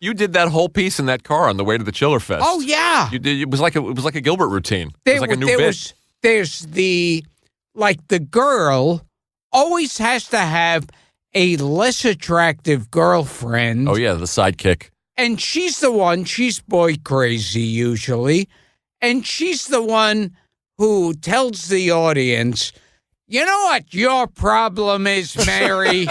[SPEAKER 2] You did that whole piece in that car on the way to the Chiller Fest.
[SPEAKER 1] Oh, yeah.
[SPEAKER 2] You did. It was like a Gilbert routine. It was like a new bit.
[SPEAKER 1] There's the girl always has to have a less attractive girlfriend.
[SPEAKER 2] Oh, yeah, the sidekick.
[SPEAKER 1] And she's boy crazy usually. And she's the one who tells the audience, you know what your problem is, Mary?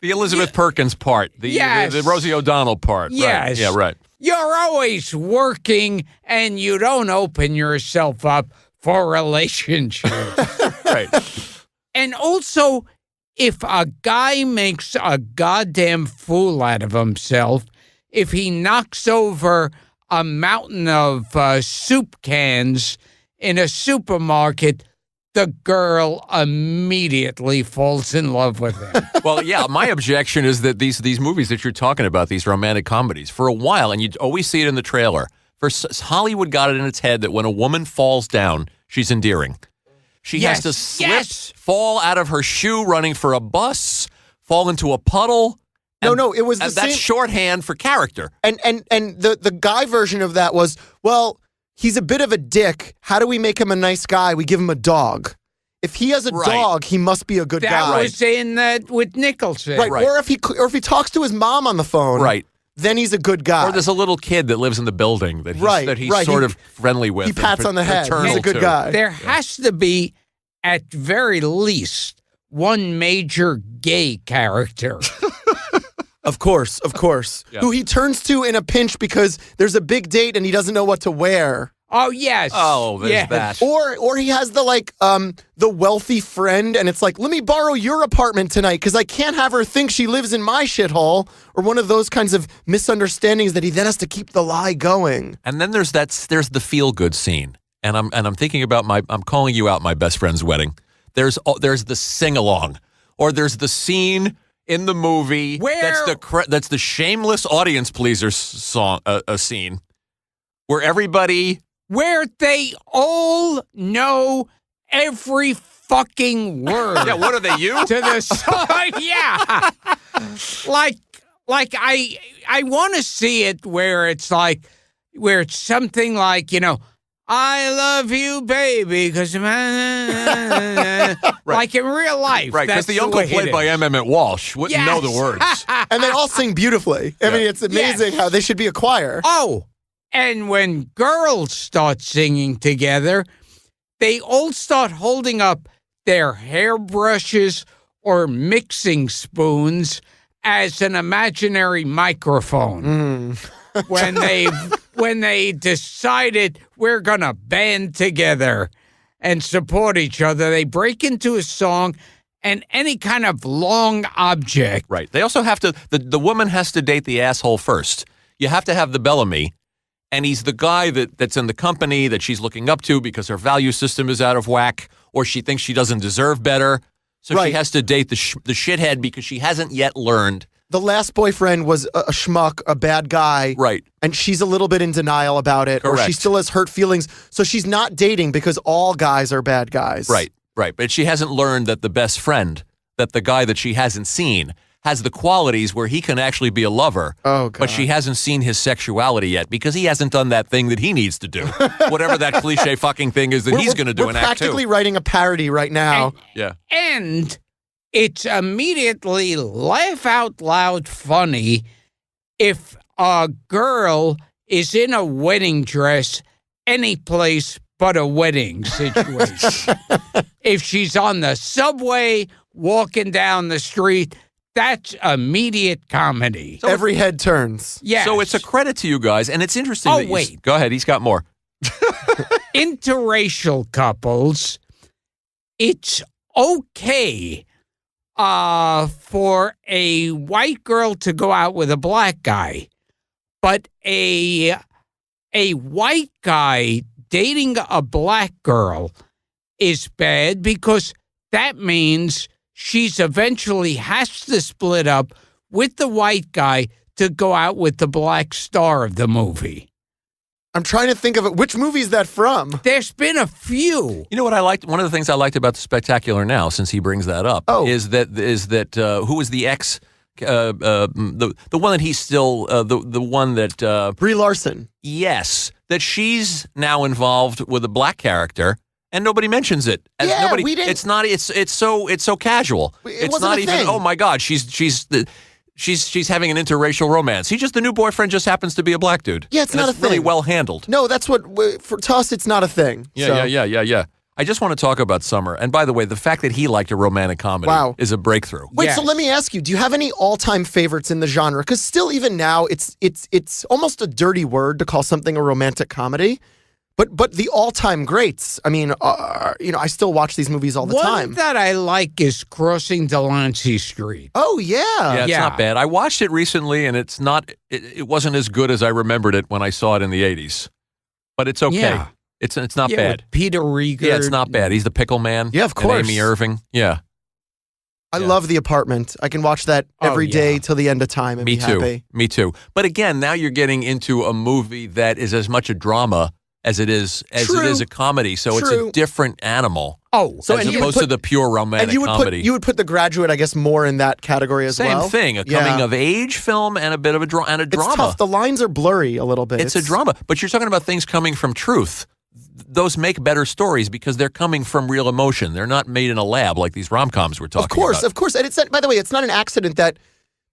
[SPEAKER 2] The Elizabeth Perkins part. The Rosie O'Donnell part.
[SPEAKER 1] Yes.
[SPEAKER 2] Right. Yeah, right.
[SPEAKER 1] You're always working and you don't open yourself up for relationships.
[SPEAKER 2] Right.
[SPEAKER 1] And also, if a guy makes a goddamn fool out of himself, if he knocks over a mountain of soup cans in a supermarket, the girl immediately falls in love with him.
[SPEAKER 2] Well, yeah, my objection is that these movies that you're talking about, these romantic comedies, for a while, and you always see it in the trailer, Hollywood got it in its head that when a woman falls down, she's endearing. She has to slip, fall out of her shoe running for a bus, fall into a puddle.
[SPEAKER 3] No, it was the
[SPEAKER 2] that's
[SPEAKER 3] same.
[SPEAKER 2] shorthand for character.
[SPEAKER 3] And the guy version of that was, well, he's a bit of a dick. How do we make him a nice guy? We give him a dog. If he has a dog, he must be a good guy.
[SPEAKER 1] That was in that with Nicholson.
[SPEAKER 3] Right. Or if he talks to his mom on the phone,
[SPEAKER 2] right,
[SPEAKER 3] then he's a good guy.
[SPEAKER 2] Or there's a little kid that lives in the building that he's sort of friendly with.
[SPEAKER 3] He pats on the head. He's a good
[SPEAKER 2] to.
[SPEAKER 3] guy.
[SPEAKER 1] There has to be, at very least, one major gay character.
[SPEAKER 3] Of course.
[SPEAKER 2] Yeah.
[SPEAKER 3] Who he turns to in a pinch because there's a big date and he doesn't know what to wear.
[SPEAKER 1] Oh, yes.
[SPEAKER 2] Oh, there's that.
[SPEAKER 3] Or he has the wealthy friend and it's like, let me borrow your apartment tonight because I can't have her think she lives in my shithole, or one of those kinds of misunderstandings that he then has to keep the lie going.
[SPEAKER 2] And then there's the feel good scene. And I'm thinking about I'm calling you out, my best friend's wedding. There's the sing along, or there's the scene in the movie that's the shameless audience pleaser song scene
[SPEAKER 1] where they all know every fucking word.
[SPEAKER 2] Yeah, what are they, you?
[SPEAKER 1] To the song, yeah. Like I want to see it where it's something like, I love you, baby, because like in real life.
[SPEAKER 2] Right, because the uncle played by M. Emmett Walsh wouldn't know the words.
[SPEAKER 3] And they all sing beautifully. I mean, it's amazing how they should be a choir.
[SPEAKER 1] Oh, and when girls start singing together, they all start holding up their hairbrushes or mixing spoons as an imaginary microphone. When they decided we're gonna band together and support each other, they break into a song and any kind of long object.
[SPEAKER 2] Right. They also have to. The woman has to date the asshole first. You have to have the Bellamy. And he's the guy that's in the company that she's looking up to because her value system is out of whack, or she thinks she doesn't deserve better. So she has to date the shithead because she hasn't yet learned.
[SPEAKER 3] The last boyfriend was a schmuck, a bad guy.
[SPEAKER 2] Right.
[SPEAKER 3] And she's a little bit in denial about it.
[SPEAKER 2] Correct.
[SPEAKER 3] Or she still has hurt feelings. So she's not dating because all guys are bad guys.
[SPEAKER 2] Right. But she hasn't learned that the best friend, that the guy that she hasn't seen, has the qualities where he can actually be a lover.
[SPEAKER 3] Oh, God.
[SPEAKER 2] But she hasn't seen his sexuality yet because he hasn't done that thing that he needs to do. Whatever that cliche fucking thing is that he's going to do in Act 2.
[SPEAKER 3] We're practically writing a parody right now.
[SPEAKER 1] And it's immediately laugh out loud funny if a girl is in a wedding dress any place but a wedding situation. If she's on the subway, walking down the street, that's immediate comedy.
[SPEAKER 3] So every head turns.
[SPEAKER 1] Yes.
[SPEAKER 2] So it's a credit to you guys, and it's interesting.
[SPEAKER 1] Oh, wait.
[SPEAKER 2] Go ahead. He's got more.
[SPEAKER 1] Interracial couples, it's okay for a white girl to go out with a black guy, but a white guy dating a black girl is bad because that means she's eventually has to split up with the white guy to go out with the black star of the movie.
[SPEAKER 3] I'm trying to think of it. Which movie is that from?
[SPEAKER 1] There's been a few.
[SPEAKER 2] You know what I liked? One of the things I liked about the Spectacular Now, since he brings that up, is that who was the ex? The one that he's still the one that
[SPEAKER 3] Brie Larson.
[SPEAKER 2] Yes, that she's now involved with a black character. And nobody mentions it.
[SPEAKER 3] We didn't.
[SPEAKER 2] It's not. It's so casual. It's not even. Oh my God, she's having an interracial romance. The new boyfriend just happens to be a black dude.
[SPEAKER 3] Yeah, it's not a thing.
[SPEAKER 2] Really well handled.
[SPEAKER 3] No, that's what to us. It's not a thing.
[SPEAKER 2] Yeah. I just want to talk about Summer. And by the way, the fact that he liked a romantic comedy is a breakthrough.
[SPEAKER 3] Wait,
[SPEAKER 1] Yes.
[SPEAKER 3] so let me ask you: do you have any all-time favorites in the genre? Because still, even now, it's almost a dirty word to call something a romantic comedy. But the all-time greats, I mean, I still watch these movies all the time.
[SPEAKER 1] One that I like is Crossing Delancey Street.
[SPEAKER 3] Oh, yeah.
[SPEAKER 2] Yeah, it's not bad. I watched it recently, and it's not. It wasn't as good as I remembered it when I saw it in the 80s. But it's okay.
[SPEAKER 1] Yeah.
[SPEAKER 2] It's not bad.
[SPEAKER 1] With Peter Rieger.
[SPEAKER 2] Yeah, it's not bad. He's the pickle man.
[SPEAKER 3] Yeah, of course.
[SPEAKER 2] And Amy Irving. Yeah.
[SPEAKER 3] I love The Apartment. I can watch that every day till the end of time and
[SPEAKER 2] Me
[SPEAKER 3] be
[SPEAKER 2] too.
[SPEAKER 3] happy.
[SPEAKER 2] Me too. But again, now you're getting into a movie that is as much a drama as it is a comedy. So it's a different animal.
[SPEAKER 1] Oh,
[SPEAKER 3] So
[SPEAKER 2] as
[SPEAKER 3] and you would
[SPEAKER 2] opposed to
[SPEAKER 3] put-
[SPEAKER 2] the pure romantic
[SPEAKER 3] And you would
[SPEAKER 2] comedy.
[SPEAKER 3] you would put The Graduate, I guess, more in that category as
[SPEAKER 2] Same
[SPEAKER 3] well.
[SPEAKER 2] thing. A
[SPEAKER 3] Yeah.
[SPEAKER 2] coming of age film and a bit of a drama.
[SPEAKER 3] It's tough. The lines are blurry a little bit.
[SPEAKER 2] It's a drama, but you're talking about things coming from truth. Those make better stories because they're coming from real emotion. They're not made in a lab like these rom-coms we're talking about.
[SPEAKER 3] Of course. And it's by the way, it's not an accident that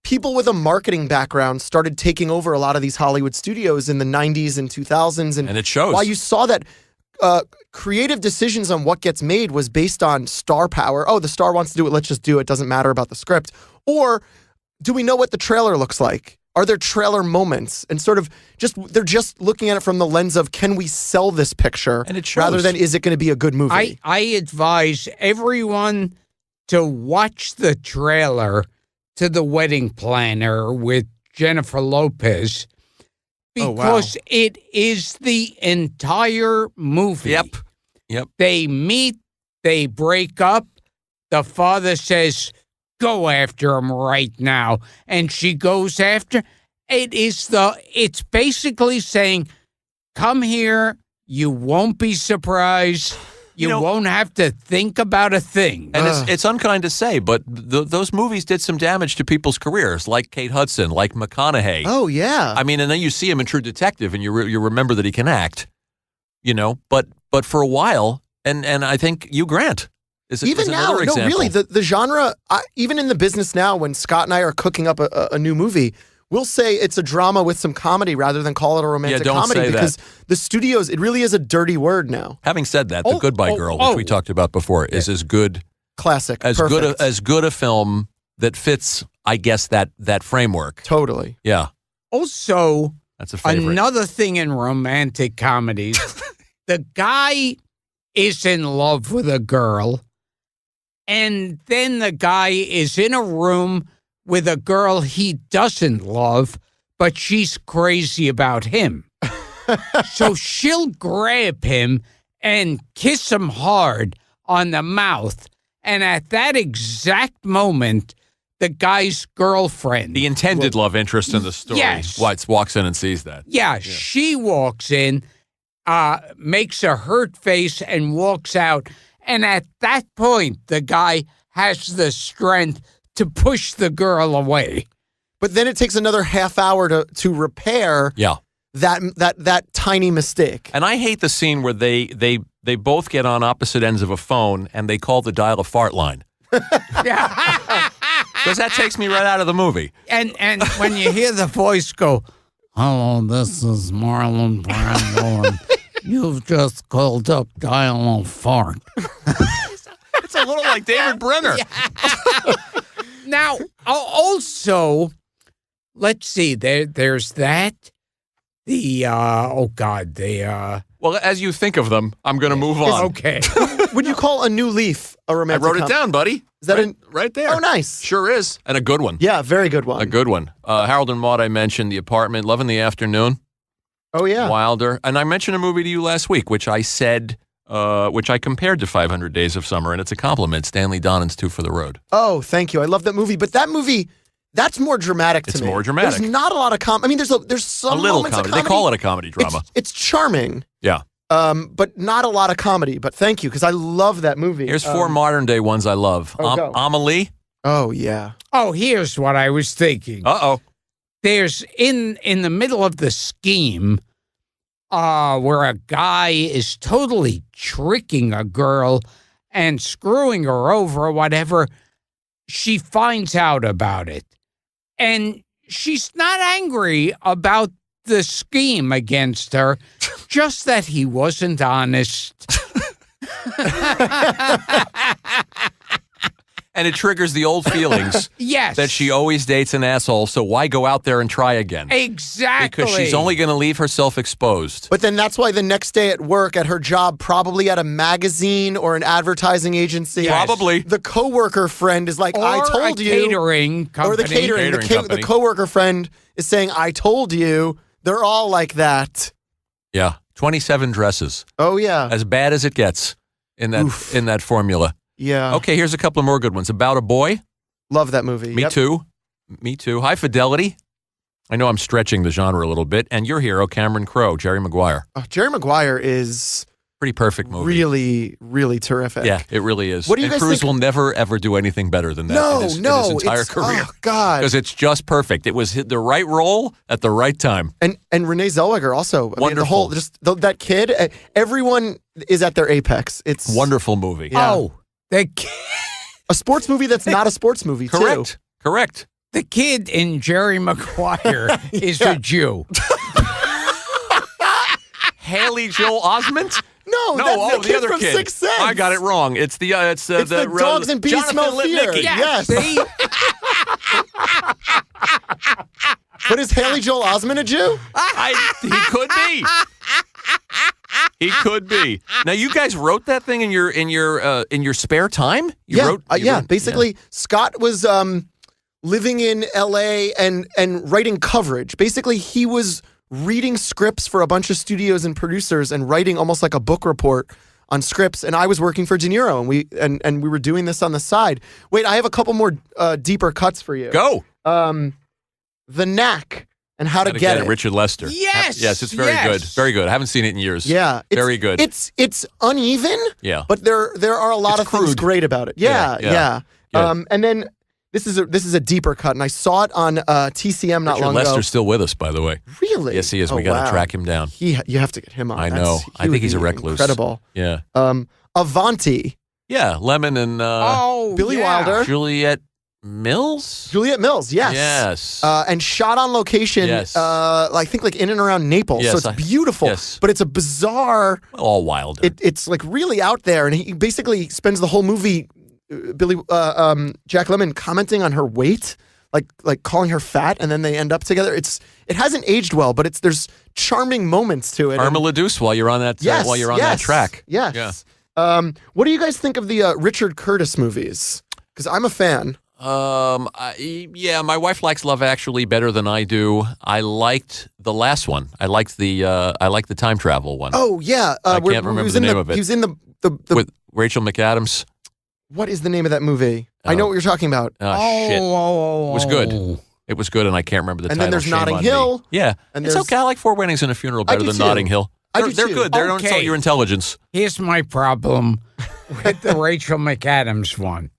[SPEAKER 3] people with a marketing background started taking over a lot of these Hollywood studios in the 90s and 2000s.
[SPEAKER 2] And it shows.
[SPEAKER 3] Why you saw that creative decisions on what gets made was based on star power. Oh, the star wants to do it. Let's just do it. Doesn't matter about the script. Or do we know what the trailer looks like? Are there trailer moments? And they're just looking at it from the lens of, can we sell this picture?
[SPEAKER 2] And it shows.
[SPEAKER 3] Rather than, is it going to be a good movie?
[SPEAKER 1] I advise everyone to watch the trailer to The Wedding Planner with Jennifer Lopez because it is the entire movie.
[SPEAKER 2] Yep.
[SPEAKER 1] They meet, they break up. The father says, go after him right now. And she goes after. It's basically saying, come here. You won't be surprised. You won't have to think about a thing.
[SPEAKER 2] And it's unkind to say, but those movies did some damage to people's careers, like Kate Hudson, like McConaughey.
[SPEAKER 3] Oh, yeah.
[SPEAKER 2] I mean, and then you see him in True Detective, and you remember that he can act, But for a while, and I think Hugh Grant is
[SPEAKER 3] even now,
[SPEAKER 2] another example.
[SPEAKER 3] really, the genre, even in the business now, when Scott and I are cooking up a new movie, we'll say it's a drama with some comedy rather than call it a romantic
[SPEAKER 2] don't
[SPEAKER 3] comedy
[SPEAKER 2] say that.
[SPEAKER 3] because the studios, it really is a dirty word now.
[SPEAKER 2] Having said that, The Goodbye Girl, which we talked about before, is as good
[SPEAKER 3] Classic.
[SPEAKER 2] as
[SPEAKER 3] Perfect.
[SPEAKER 2] good a film that fits, I guess, that framework.
[SPEAKER 3] Totally.
[SPEAKER 2] Yeah,
[SPEAKER 1] Also,
[SPEAKER 2] that's a favorite.
[SPEAKER 1] another thing in romantic comedies, the guy is in love with a girl, and then the guy is in a room with a girl he doesn't love, but she's crazy about him. So she'll grab him and kiss him hard on the mouth. And at that exact moment, the guy's girlfriend.
[SPEAKER 2] The intended love interest in the story.
[SPEAKER 1] Yes.
[SPEAKER 2] Walks in and sees that.
[SPEAKER 1] Yeah, she walks in, makes a hurt face, and walks out. And at that point, the guy has the strength to push the girl away.
[SPEAKER 3] But then it takes another half hour to repair that tiny mistake.
[SPEAKER 2] And I hate the scene where they both get on opposite ends of a phone and they call the dial a fart line. Because that takes me right out of the movie.
[SPEAKER 1] And when you hear the voice go, hello, this is Marlon Brando, and you've just called up dial a fart.
[SPEAKER 2] It's a little like David Brenner.
[SPEAKER 1] Now, also, let's see, there's that.
[SPEAKER 2] Well, as you think of them, I'm going to move on.
[SPEAKER 1] Okay.
[SPEAKER 3] Would you call A New Leaf a
[SPEAKER 2] I
[SPEAKER 3] romantic
[SPEAKER 2] wrote it down, buddy.
[SPEAKER 3] Is that
[SPEAKER 2] right there?
[SPEAKER 3] Oh, nice.
[SPEAKER 2] Sure is. And a good one.
[SPEAKER 3] Yeah, very good one.
[SPEAKER 2] A good one. Harold and Maude, I mentioned. The Apartment, Love in the Afternoon.
[SPEAKER 3] Oh, yeah.
[SPEAKER 2] Wilder. And I mentioned a movie to you last week, which I said, which I compared to 500 Days of Summer, and it's a compliment. Stanley Donen's Two for the Road.
[SPEAKER 3] Oh, thank you. I love that movie. But that movie, that's more dramatic to me.
[SPEAKER 2] It's more dramatic.
[SPEAKER 3] There's not a lot of comedy. I mean, there's some
[SPEAKER 2] A little
[SPEAKER 3] moments
[SPEAKER 2] comedy.
[SPEAKER 3] of comedy.
[SPEAKER 2] They call it a comedy drama.
[SPEAKER 3] It's charming.
[SPEAKER 2] Yeah.
[SPEAKER 3] But not a lot of comedy. But thank you, because I love that movie.
[SPEAKER 2] Here's four modern day ones I love.
[SPEAKER 3] go.
[SPEAKER 2] Amelie.
[SPEAKER 3] Oh, yeah.
[SPEAKER 1] Oh, here's what I was thinking.
[SPEAKER 2] Uh-oh.
[SPEAKER 1] There's in the middle of the scheme where a guy is totally tricking a girl and screwing her over or whatever. She finds out about it. And she's not angry about the scheme against her, just that he wasn't honest.
[SPEAKER 2] And it triggers the old feelings
[SPEAKER 1] Yes.
[SPEAKER 2] that she always dates an asshole, so why go out there and try again?
[SPEAKER 1] Exactly.
[SPEAKER 2] Because she's only going to leave herself exposed.
[SPEAKER 3] But then that's why the next day at work, at her job, probably at a magazine or an advertising agency,
[SPEAKER 1] Yes.
[SPEAKER 2] Probably.
[SPEAKER 3] the coworker friend is like,
[SPEAKER 1] or
[SPEAKER 3] I told
[SPEAKER 1] a
[SPEAKER 3] you.
[SPEAKER 1] catering company.
[SPEAKER 3] Or the catering.
[SPEAKER 2] company.
[SPEAKER 3] The coworker friend is saying, I told you. They're all like that.
[SPEAKER 2] Yeah. 27 dresses.
[SPEAKER 3] Oh, yeah.
[SPEAKER 2] As bad as it gets in that formula.
[SPEAKER 3] Yeah.
[SPEAKER 2] Okay, here's a couple of more good ones. About a Boy.
[SPEAKER 3] Love that movie.
[SPEAKER 2] Me
[SPEAKER 3] Yep.
[SPEAKER 2] too. Me too. High Fidelity. I know I'm stretching the genre a little bit. And your hero, Cameron Crowe, Jerry Maguire.
[SPEAKER 3] Oh, Jerry Maguire is
[SPEAKER 2] Pretty perfect movie.
[SPEAKER 3] really, really terrific.
[SPEAKER 2] Yeah, it really is.
[SPEAKER 3] What do you
[SPEAKER 2] and
[SPEAKER 3] guys
[SPEAKER 2] Cruise
[SPEAKER 3] think?
[SPEAKER 2] will never, ever do anything better than that in his entire
[SPEAKER 3] it's,
[SPEAKER 2] career.
[SPEAKER 3] Oh, God.
[SPEAKER 2] Because it's just perfect. It was the right role at the right time.
[SPEAKER 3] And Renee Zellweger also. I mean, the whole,
[SPEAKER 2] Wonderful.
[SPEAKER 3] that kid, everyone is at their apex. It's
[SPEAKER 2] Wonderful movie.
[SPEAKER 3] Yeah.
[SPEAKER 1] Oh, the kid,
[SPEAKER 3] a sports movie that's not a sports movie, too.
[SPEAKER 2] Correct. Correct.
[SPEAKER 1] the kid in Jerry Maguire is a Jew.
[SPEAKER 2] Haley Joel Osment?
[SPEAKER 3] No,
[SPEAKER 2] No,
[SPEAKER 3] that's the
[SPEAKER 2] the
[SPEAKER 3] kid
[SPEAKER 2] other
[SPEAKER 3] from
[SPEAKER 2] kid.
[SPEAKER 3] Sixth Sense.
[SPEAKER 2] I got it wrong. It's the
[SPEAKER 3] It's the dogs and bees
[SPEAKER 2] Jonathan
[SPEAKER 3] smell fear.
[SPEAKER 2] Lipnicki.
[SPEAKER 3] Yes.
[SPEAKER 1] See?
[SPEAKER 3] But is Haley Joel Osment a Jew?
[SPEAKER 2] He could be. He could be. Now you guys wrote that thing in your spare time. You
[SPEAKER 3] yeah,
[SPEAKER 2] wrote.
[SPEAKER 3] Basically, Scott was living in L.A. and writing coverage. Basically, he was reading scripts for a bunch of studios and producers and writing almost like a book report on scripts. And I was working for De Niro, and we were doing this on the side. Wait, I have a couple more deeper cuts for you.
[SPEAKER 2] Go.
[SPEAKER 3] The Knack and How to Get It.
[SPEAKER 2] Richard Lester.
[SPEAKER 1] Yes,
[SPEAKER 2] Yes, it's very good.
[SPEAKER 1] yes.
[SPEAKER 2] Very good. I haven't seen it in years.
[SPEAKER 3] Yeah,
[SPEAKER 2] Very good.
[SPEAKER 3] It's uneven.
[SPEAKER 2] Yeah.
[SPEAKER 3] But there are a lot
[SPEAKER 2] It's
[SPEAKER 3] of things
[SPEAKER 2] crude.
[SPEAKER 3] great about it. Yeah.
[SPEAKER 2] Yeah. Good.
[SPEAKER 3] And then this is a deeper cut, and I saw it on TCM not
[SPEAKER 2] Richard
[SPEAKER 3] long
[SPEAKER 2] Lester's
[SPEAKER 3] ago.
[SPEAKER 2] still with us, by the way.
[SPEAKER 3] Really?
[SPEAKER 2] Yes, he is. We
[SPEAKER 3] Oh,
[SPEAKER 2] got to
[SPEAKER 3] wow.
[SPEAKER 2] track him down.
[SPEAKER 3] You have to get him on.
[SPEAKER 2] I know. I think
[SPEAKER 3] would
[SPEAKER 2] he's a
[SPEAKER 3] be
[SPEAKER 2] recluse.
[SPEAKER 3] Incredible.
[SPEAKER 2] Yeah.
[SPEAKER 3] Avanti.
[SPEAKER 2] Yeah. Lemon and
[SPEAKER 3] Billy Wilder.
[SPEAKER 2] Juliet Mills.
[SPEAKER 3] Juliet Mills. Yes.
[SPEAKER 2] Yes.
[SPEAKER 3] And shot on location.
[SPEAKER 2] Yes.
[SPEAKER 3] I think like in and around Naples.
[SPEAKER 2] Yes,
[SPEAKER 3] so it's beautiful.
[SPEAKER 2] yes.
[SPEAKER 3] But it's a bizarre.
[SPEAKER 2] All Wilder.
[SPEAKER 3] It's like really out there, and he basically spends the whole movie, Jack Lemmon, commenting on her weight, like calling her fat, and then they end up together. It hasn't aged well, but there's charming moments to it.
[SPEAKER 2] Irma LaDuce while you're on that that track.
[SPEAKER 3] Yes.
[SPEAKER 2] Yeah.
[SPEAKER 3] What do you guys think of the Richard Curtis movies? Because I'm a fan.
[SPEAKER 2] Yeah, my wife likes Love Actually better than I do. I liked the last one. I liked the time travel one.
[SPEAKER 3] Oh yeah,
[SPEAKER 2] I can't remember the name of it.
[SPEAKER 3] He was in the
[SPEAKER 2] With Rachel McAdams.
[SPEAKER 3] what is the name of that movie? I know what you're talking about.
[SPEAKER 2] Shit. It
[SPEAKER 1] Oh,
[SPEAKER 2] was good. It was good, and I can't remember the
[SPEAKER 3] And
[SPEAKER 2] title.
[SPEAKER 3] then there's
[SPEAKER 2] Shame
[SPEAKER 3] Notting
[SPEAKER 2] on
[SPEAKER 3] Hill.
[SPEAKER 2] me. Yeah,
[SPEAKER 3] And
[SPEAKER 2] it's
[SPEAKER 3] there's-
[SPEAKER 2] okay. I like Four Weddings and a Funeral better
[SPEAKER 3] do
[SPEAKER 2] than
[SPEAKER 3] too.
[SPEAKER 2] Notting Hill.
[SPEAKER 3] I
[SPEAKER 2] They're,
[SPEAKER 3] do
[SPEAKER 2] they're
[SPEAKER 3] too.
[SPEAKER 2] good. They don't
[SPEAKER 1] Okay.
[SPEAKER 2] insult your intelligence.
[SPEAKER 1] Here's my problem with the Rachel McAdams one.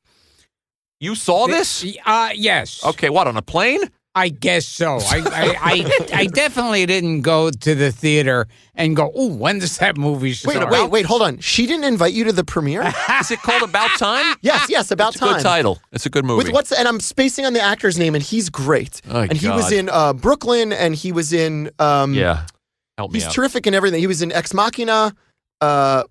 [SPEAKER 2] You saw this?
[SPEAKER 1] Yes.
[SPEAKER 2] Okay, what, on a plane?
[SPEAKER 1] I guess so. I definitely didn't go to the theater and go, "Ooh, when does that movie start?"
[SPEAKER 3] Wait, hold on. She didn't invite you to the premiere?
[SPEAKER 2] Is it called About Time?
[SPEAKER 3] yes, About
[SPEAKER 2] It's a
[SPEAKER 3] Time.
[SPEAKER 2] good title. It's a good movie.
[SPEAKER 3] With and I'm spacing on the actor's name, and he's great.
[SPEAKER 2] Oh,
[SPEAKER 3] and he was
[SPEAKER 2] God.
[SPEAKER 3] in Brooklyn, and he was in.
[SPEAKER 2] Yeah. Help me
[SPEAKER 3] He's
[SPEAKER 2] out.
[SPEAKER 3] terrific in everything. He was in Ex Machina.
[SPEAKER 2] I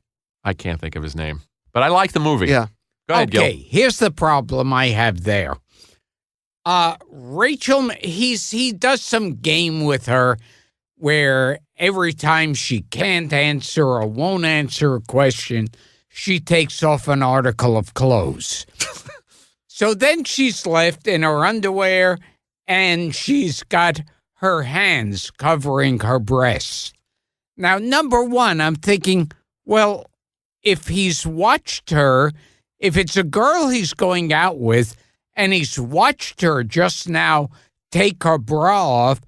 [SPEAKER 2] can't think of his name. But I like the movie.
[SPEAKER 3] Yeah.
[SPEAKER 2] Go ahead,
[SPEAKER 1] Okay,
[SPEAKER 2] Gil.
[SPEAKER 1] here's the problem I have there. Rachel, he does some game with her where every time she can't answer or won't answer a question, she takes off an article of clothes. So then she's left in her underwear and she's got her hands covering her breasts. Now, number one, I'm thinking, well, if he's watched her, if it's a girl he's going out with, and he's watched her just now take her bra off,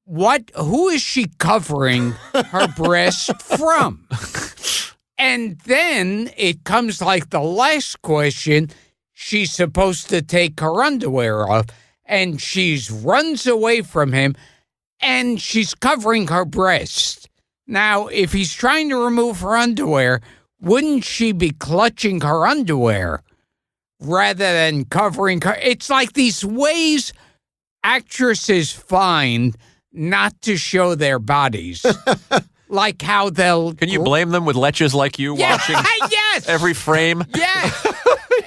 [SPEAKER 1] who is she covering her breast from? And then it comes like the last question, she's supposed to take her underwear off, and she runs away from him, and she's covering her breast. Now, if he's trying to remove her underwear, wouldn't she be clutching her underwear rather than covering her? It's like these ways actresses find not to show their bodies. like how they'll.
[SPEAKER 2] Can you blame them with leches like you watching
[SPEAKER 1] yes.
[SPEAKER 2] every frame?
[SPEAKER 1] Yes.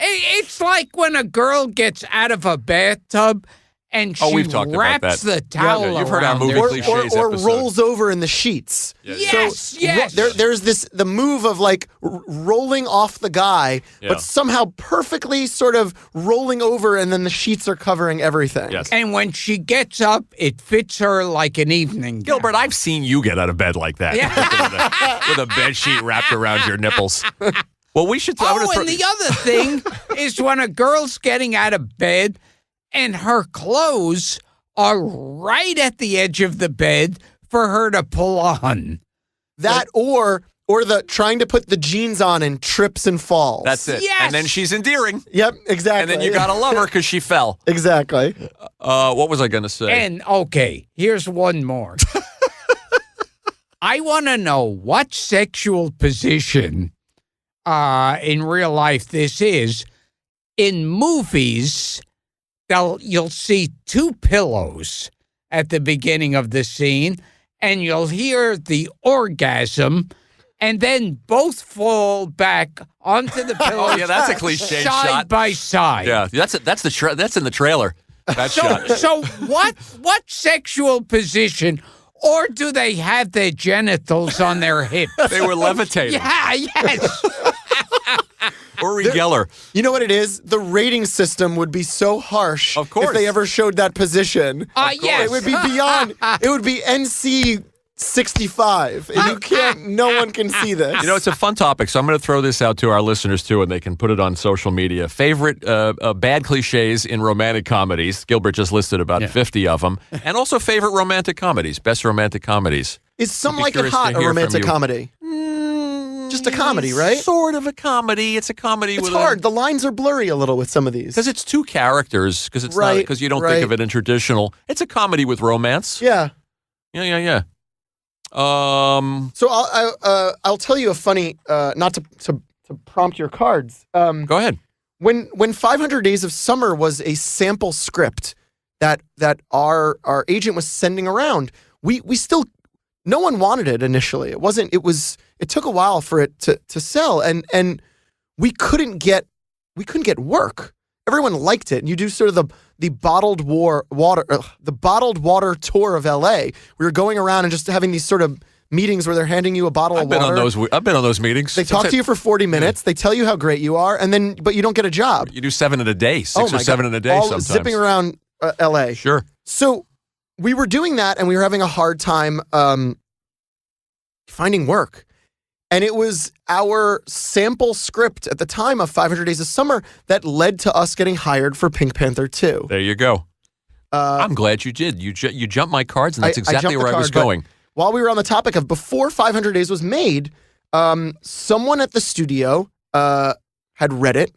[SPEAKER 1] It's like when a girl gets out of a bathtub and she
[SPEAKER 2] we've talked about
[SPEAKER 1] wraps
[SPEAKER 2] that.
[SPEAKER 1] the towel
[SPEAKER 2] You've heard our
[SPEAKER 1] around
[SPEAKER 2] movie
[SPEAKER 1] her.
[SPEAKER 2] cliches
[SPEAKER 3] or
[SPEAKER 2] episode.
[SPEAKER 3] rolls over in the sheets.
[SPEAKER 1] Yes, yes.
[SPEAKER 3] There's the move of like rolling off the guy,
[SPEAKER 2] Yeah.
[SPEAKER 3] but somehow perfectly sort of rolling over, and then the sheets are covering everything.
[SPEAKER 2] Yes.
[SPEAKER 1] And when she gets up, it fits her like an evening gown.
[SPEAKER 2] Gilbert, I've seen you get out of bed like that. with a bed sheet wrapped around your nipples. Well, we should.
[SPEAKER 1] And the other thing is when a girl's getting out of bed and her clothes are right at the edge of the bed for her to pull on.
[SPEAKER 3] That or the trying to put the jeans on and trips and falls.
[SPEAKER 2] That's it.
[SPEAKER 1] Yes.
[SPEAKER 2] And then she's endearing.
[SPEAKER 3] Yep, exactly.
[SPEAKER 2] And then you gotta love her because she fell.
[SPEAKER 3] Exactly.
[SPEAKER 2] What was I gonna say?
[SPEAKER 1] And okay, here's one more. I want to know what sexual position in real life this is. In movies, you'll see two pillows at the beginning of the scene, and you'll hear the orgasm, and then both fall back onto the pillows.
[SPEAKER 2] Oh, yeah, that's a cliche
[SPEAKER 1] side
[SPEAKER 2] shot.
[SPEAKER 1] by side.
[SPEAKER 2] Yeah, that's in the trailer. That shot.
[SPEAKER 1] So what sexual position, or do they have their genitals on their hips?
[SPEAKER 2] They were levitating.
[SPEAKER 1] Yeah, yes.
[SPEAKER 2] Uri Geller.
[SPEAKER 3] You know what it is? The rating system would be so harsh
[SPEAKER 2] Of course.
[SPEAKER 3] if they ever showed that position.
[SPEAKER 1] Yes.
[SPEAKER 3] It would be beyond. It would be NC 65. And you can't. No one can see this.
[SPEAKER 2] You know, it's a fun topic, so I'm going to throw this out to our listeners, too, and they can put it on social media. Favorite bad cliches in romantic comedies. Gilbert just listed about 50 of them. And also favorite romantic comedies, best romantic comedies.
[SPEAKER 3] Is Some
[SPEAKER 2] I'd be
[SPEAKER 3] Like It
[SPEAKER 2] curious
[SPEAKER 3] Hot
[SPEAKER 2] to
[SPEAKER 3] a
[SPEAKER 2] hear from
[SPEAKER 3] romantic
[SPEAKER 2] you.
[SPEAKER 3] comedy? Just a comedy, right?
[SPEAKER 2] Sort of a comedy. It's a comedy
[SPEAKER 3] It's
[SPEAKER 2] with
[SPEAKER 3] hard. The lines are blurry a little with some of these.
[SPEAKER 2] because it's two characters, because it's not
[SPEAKER 3] Right,
[SPEAKER 2] because you don't
[SPEAKER 3] right.
[SPEAKER 2] think of it in traditional. It's a comedy with romance.
[SPEAKER 3] Yeah.
[SPEAKER 2] Yeah.
[SPEAKER 3] So I'll tell you a funny, not to prompt your cards.
[SPEAKER 2] Go ahead.
[SPEAKER 3] When 500 Days of Summer was a sample script that our agent was sending around, we still, no one wanted it initially. It took a while for it to sell, and we couldn't get work. Everyone liked it, and you do sort of the bottled water tour of LA. We were going around and just having these sort of meetings where they're handing you a bottle of water.
[SPEAKER 2] I've been on those meetings.
[SPEAKER 3] They talk to you for 40 minutes. They tell you how great you are, but you don't get a job.
[SPEAKER 2] You do 7 in a day, six or 7 in a day
[SPEAKER 3] all
[SPEAKER 2] sometimes.
[SPEAKER 3] zipping around LA.
[SPEAKER 2] Sure.
[SPEAKER 3] So we were doing that, and we were having a hard time finding work. And it was our sample script at the time of 500 Days of Summer that led to us getting hired for Pink Panther 2.
[SPEAKER 2] There you go. I'm glad you did. You jumped my cards, and that's
[SPEAKER 3] I
[SPEAKER 2] exactly
[SPEAKER 3] jumped the
[SPEAKER 2] where I was
[SPEAKER 3] card, but
[SPEAKER 2] going.
[SPEAKER 3] While we were on the topic of before 500 Days was made, someone at the studio had read it,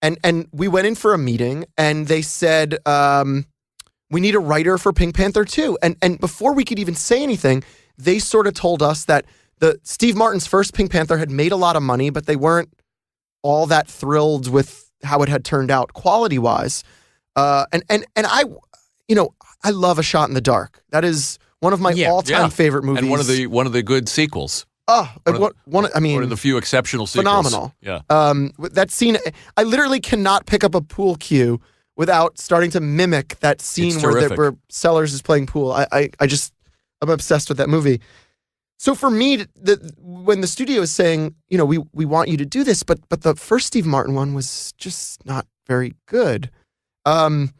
[SPEAKER 3] and we went in for a meeting, and they said, we need a writer for Pink Panther 2. And before we could even say anything, they sort of told us that Steve Martin's first Pink Panther had made a lot of money, but they weren't all that thrilled with how it had turned out quality-wise. And I love A Shot in the Dark. That is one of my all-time favorite movies.
[SPEAKER 2] And one of the good sequels.
[SPEAKER 3] One of
[SPEAKER 2] the few exceptional sequels.
[SPEAKER 3] phenomenal.
[SPEAKER 2] Yeah.
[SPEAKER 3] That scene, I literally cannot pick up a pool cue without starting to mimic that scene where Sellers is playing pool. I'm obsessed with that movie. So for me, when the studio is saying, we want you to do this, but the first Steve Martin one was just not very good. And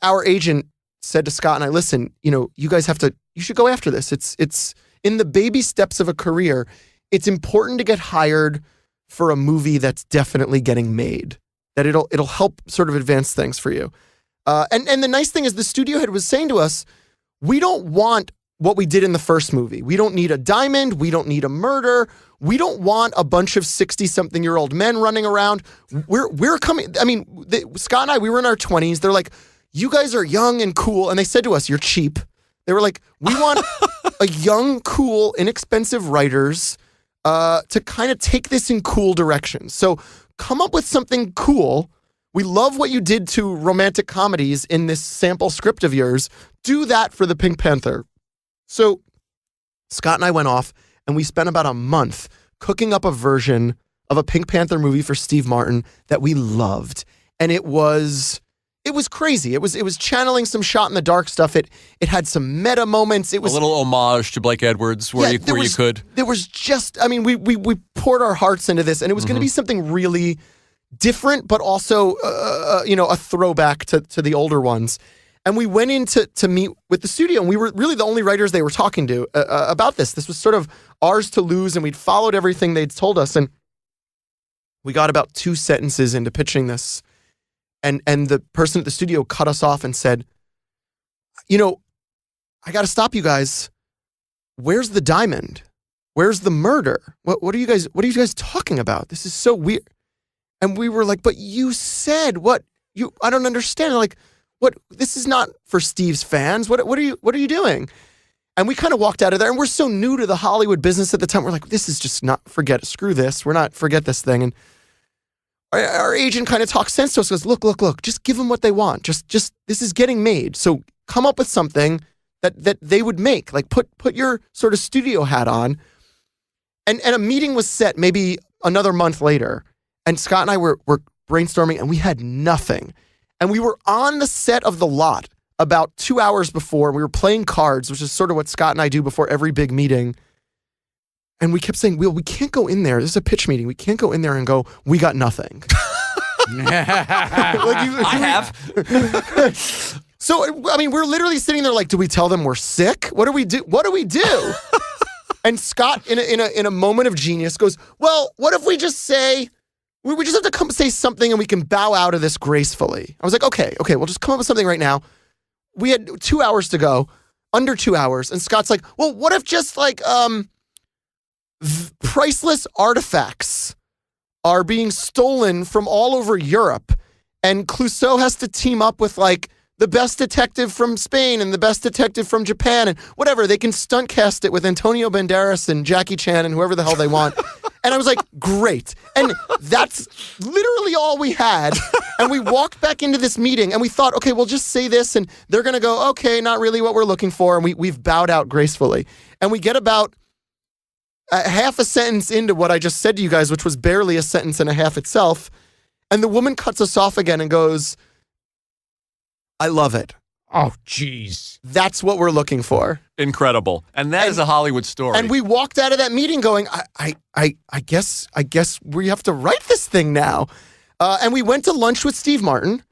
[SPEAKER 3] our agent said to Scott and I, listen, you guys you should go after this. It's in the baby steps of a career. It's important to get hired for a movie that's definitely getting made, that it'll help sort of advance things for you. And the nice thing is the studio head was saying to us, we don't want what we did in the first movie. We don't need a diamond. We don't need a murder. We don't want a bunch of 60-something-year-old men running around. We're coming. I mean, Scott and I, we were in our 20s. They're like, you guys are young and cool. And they said to us, you're cheap. They were like, we want a young, cool, inexpensive writers to kind of take this in cool directions. So come up with something cool. We love what you did to romantic comedies in this sample script of yours. Do that for the Pink Panther. So Scott and I went off and we spent about a month cooking up a version of a Pink Panther movie for Steve Martin that we loved. And it was crazy. It was channeling some shot in the dark stuff. It had some meta moments. It was
[SPEAKER 2] a little homage to Blake Edwards where you could.
[SPEAKER 3] There was just, I mean, we poured our hearts into this, and it was going to be something really different, but also a throwback to the older ones. And we went in to meet with the studio, and we were really the only writers they were talking to about this. This was sort of ours to lose, and we'd followed everything they'd told us. And we got about 2 sentences into pitching this, and the person at the studio cut us off and said, I got to stop you guys. Where's the diamond? Where's the murder? What are you guys talking about? This is so weird. And we were like, but you said I don't understand. Like, what? This is not for Steve's fans. What are you doing? And we kind of walked out of there, and we're so new to the Hollywood business at the time. We're like, this is just not, forget this. Forget this thing. And our agent kind of talks sense to us, goes, look, just give them what they want. Just this is getting made. So come up with something that they would make. Like put your sort of studio hat on. And a meeting was set maybe another month later. And Scott and I were brainstorming, and we had nothing. And we were on the set of The Lot about 2 hours before. We were playing cards, which is sort of what Scott and I do before every big meeting. And we kept saying, we can't go in there. This is a pitch meeting. We can't go in there and go, we got nothing.
[SPEAKER 2] I have.
[SPEAKER 3] So, I mean, we're literally sitting there like, do we tell them we're sick? What do we do? And Scott, in a moment of genius, goes, well, what if we just say, we just have to come say something and we can bow out of this gracefully. I was like, okay, we'll just come up with something right now. We had 2 hours to go, under 2 hours. And Scott's like, well, what if just like priceless artifacts are being stolen from all over Europe, and Clouseau has to team up with like the best detective from Spain and the best detective from Japan and whatever. They can stunt cast it with Antonio Banderas and Jackie Chan and whoever the hell they want. And I was like, great. And that's literally all we had. And we walked back into this meeting and we thought, okay, we'll just say this and they're going to go, okay, not really what we're looking for. And we've bowed out gracefully. And we get about half a sentence into what I just said to you guys, which was barely a sentence and a half itself. And the woman cuts us off again and goes, I love it.
[SPEAKER 1] Oh, geez.
[SPEAKER 3] That's what we're looking for.
[SPEAKER 2] Incredible. And that is a Hollywood story.
[SPEAKER 3] And we walked out of that meeting going, I guess we have to write this thing now. And we went to lunch with Steve Martin.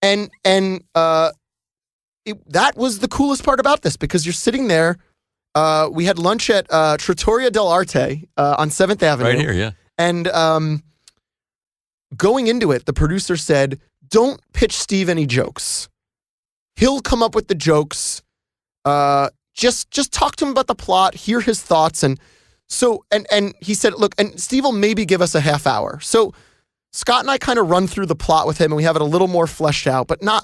[SPEAKER 3] And that was the coolest part about this, because you're sitting there. We had lunch at Trattoria dell'Arte on 7th Avenue.
[SPEAKER 2] Right here, yeah.
[SPEAKER 3] And going into it, the producer said, don't pitch Steve any jokes. He'll come up with the jokes. Just talk to him about the plot, hear his thoughts. And so, and he said, look, and Steve will maybe give us a half hour. So Scott and I kind of run through the plot with him, and we have it a little more fleshed out, but not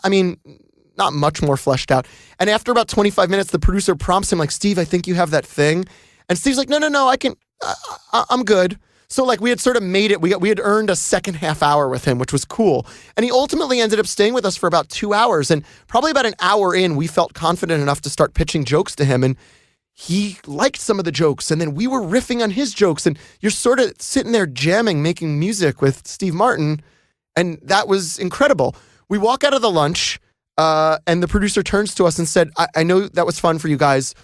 [SPEAKER 3] much more fleshed out. And after about 25 minutes, the producer prompts him like, Steve, I think you have that thing. And Steve's like, no, I'm good. So like we had sort of made it, we had earned a second half hour with him, which was cool. And he ultimately ended up staying with us for about 2 hours. And probably about an hour in, we felt confident enough to start pitching jokes to him. And he liked some of the jokes. And then we were riffing on his jokes. And you're sort of sitting there jamming, making music with Steve Martin. And that was incredible. We walk out of the lunch, and the producer turns to us and said, I know that was fun for you guys.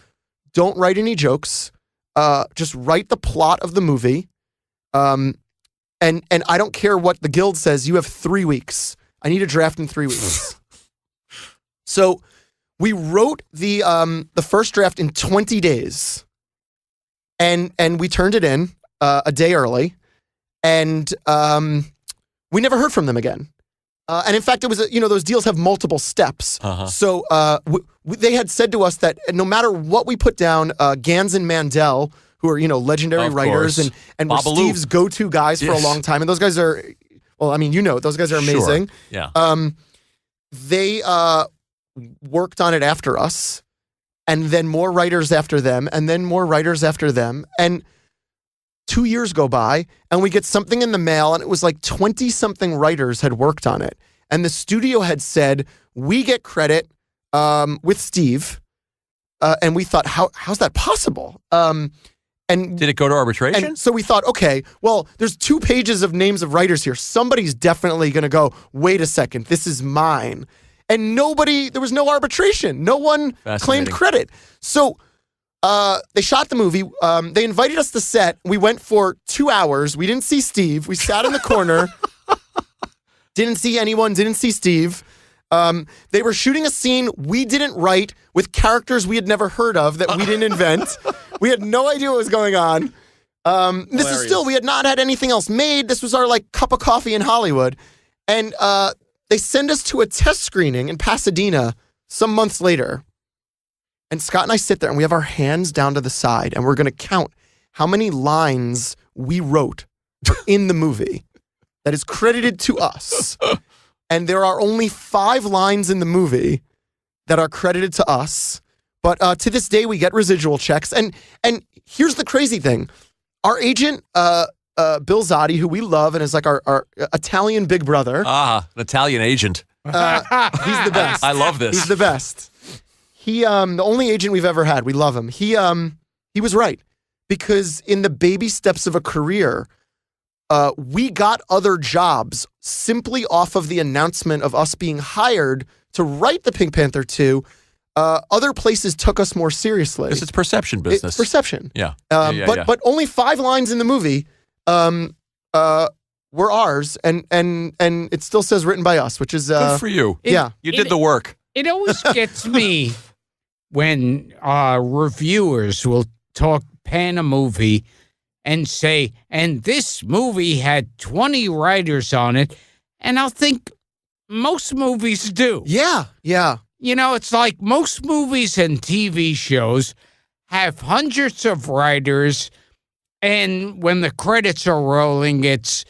[SPEAKER 3] Don't write any jokes. Just write the plot of the movie. And I don't care what the guild says. You have 3 weeks. I need a draft in 3 weeks. So we wrote the first draft in 20 days, and we turned it in a day early, and we never heard from them again. And in fact, it was those deals have multiple steps. Uh-huh. So they had said to us that no matter what we put down, Gans and Mandel, who are, legendary writers and were Steve's go-to guys for a long time. And those guys are, well, I mean, those guys are amazing.
[SPEAKER 2] Sure. Yeah.
[SPEAKER 3] They worked on it after us, and then more writers after them, and then more writers after them. And 2 years go by, and we get something in the mail, and it was like 20-something writers had worked on it. And the studio had said, we get credit with Steve, and we thought, how's that possible? And
[SPEAKER 2] Did it go to arbitration?
[SPEAKER 3] And so we thought, okay, well, there's 2 pages of names of writers here. Somebody's definitely going to go, wait a second, this is mine. And there was no arbitration. No one claimed credit. So they shot the movie. They invited us to set. We went for 2 hours. We didn't see Steve. We sat in the corner. Didn't see anyone. Didn't see Steve. They were shooting a scene we didn't write with characters we had never heard of that we didn't invent. We had no idea what was going on. This is still, we had not had anything else made. This was our cup of coffee in Hollywood. And they send us to a test screening in Pasadena some months later. And Scott and I sit there and we have our hands down to the side and we're going to count how many lines we wrote in the movie that is credited to us. And there are only 5 lines in the movie that are credited to us. But to this day, we get residual checks. And here's the crazy thing. Our agent, Bill Zotti, who we love and is like our Italian big brother.
[SPEAKER 2] An Italian agent.
[SPEAKER 3] He's the best.
[SPEAKER 2] I love this.
[SPEAKER 3] He's the best. He, the only agent we've ever had. We love him. He was right. Because in the baby steps of a career, we got other jobs simply off of the announcement of us being hired to write the Pink Panther 2. Other places took us more seriously.
[SPEAKER 2] It's perception business.
[SPEAKER 3] It's perception.
[SPEAKER 2] Yeah.
[SPEAKER 3] But only 5 lines in the movie were ours, and it still says written by us, which is
[SPEAKER 2] good for you.
[SPEAKER 3] Yeah,
[SPEAKER 2] you did the work.
[SPEAKER 1] It always gets me when reviewers will pan a movie and say, and this movie had 20 writers on it, and I'll think most movies do.
[SPEAKER 3] Yeah.
[SPEAKER 1] You know, it's like most movies and TV shows have hundreds of writers, and when the credits are rolling, it's,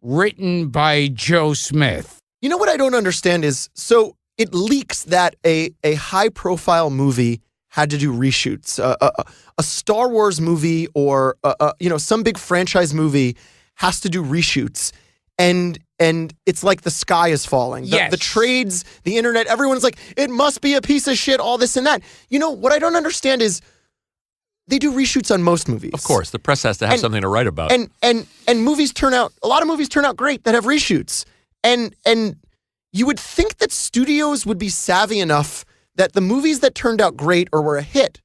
[SPEAKER 1] written by Joe Smith.
[SPEAKER 3] You know what I don't understand is, so it leaks that a high-profile movie had to do reshoots. A Star Wars movie or, some big franchise movie has to do reshoots. And it's like the sky is falling.
[SPEAKER 1] Yes.
[SPEAKER 3] The trades, the internet, everyone's like, it must be a piece of shit, all this and that. What I don't understand is they do reshoots on most movies.
[SPEAKER 2] Of course, the press has to have something to write about.
[SPEAKER 3] And movies a lot of movies turn out great that have reshoots. And you would think that studios would be savvy enough that the movies that turned out great or were a hit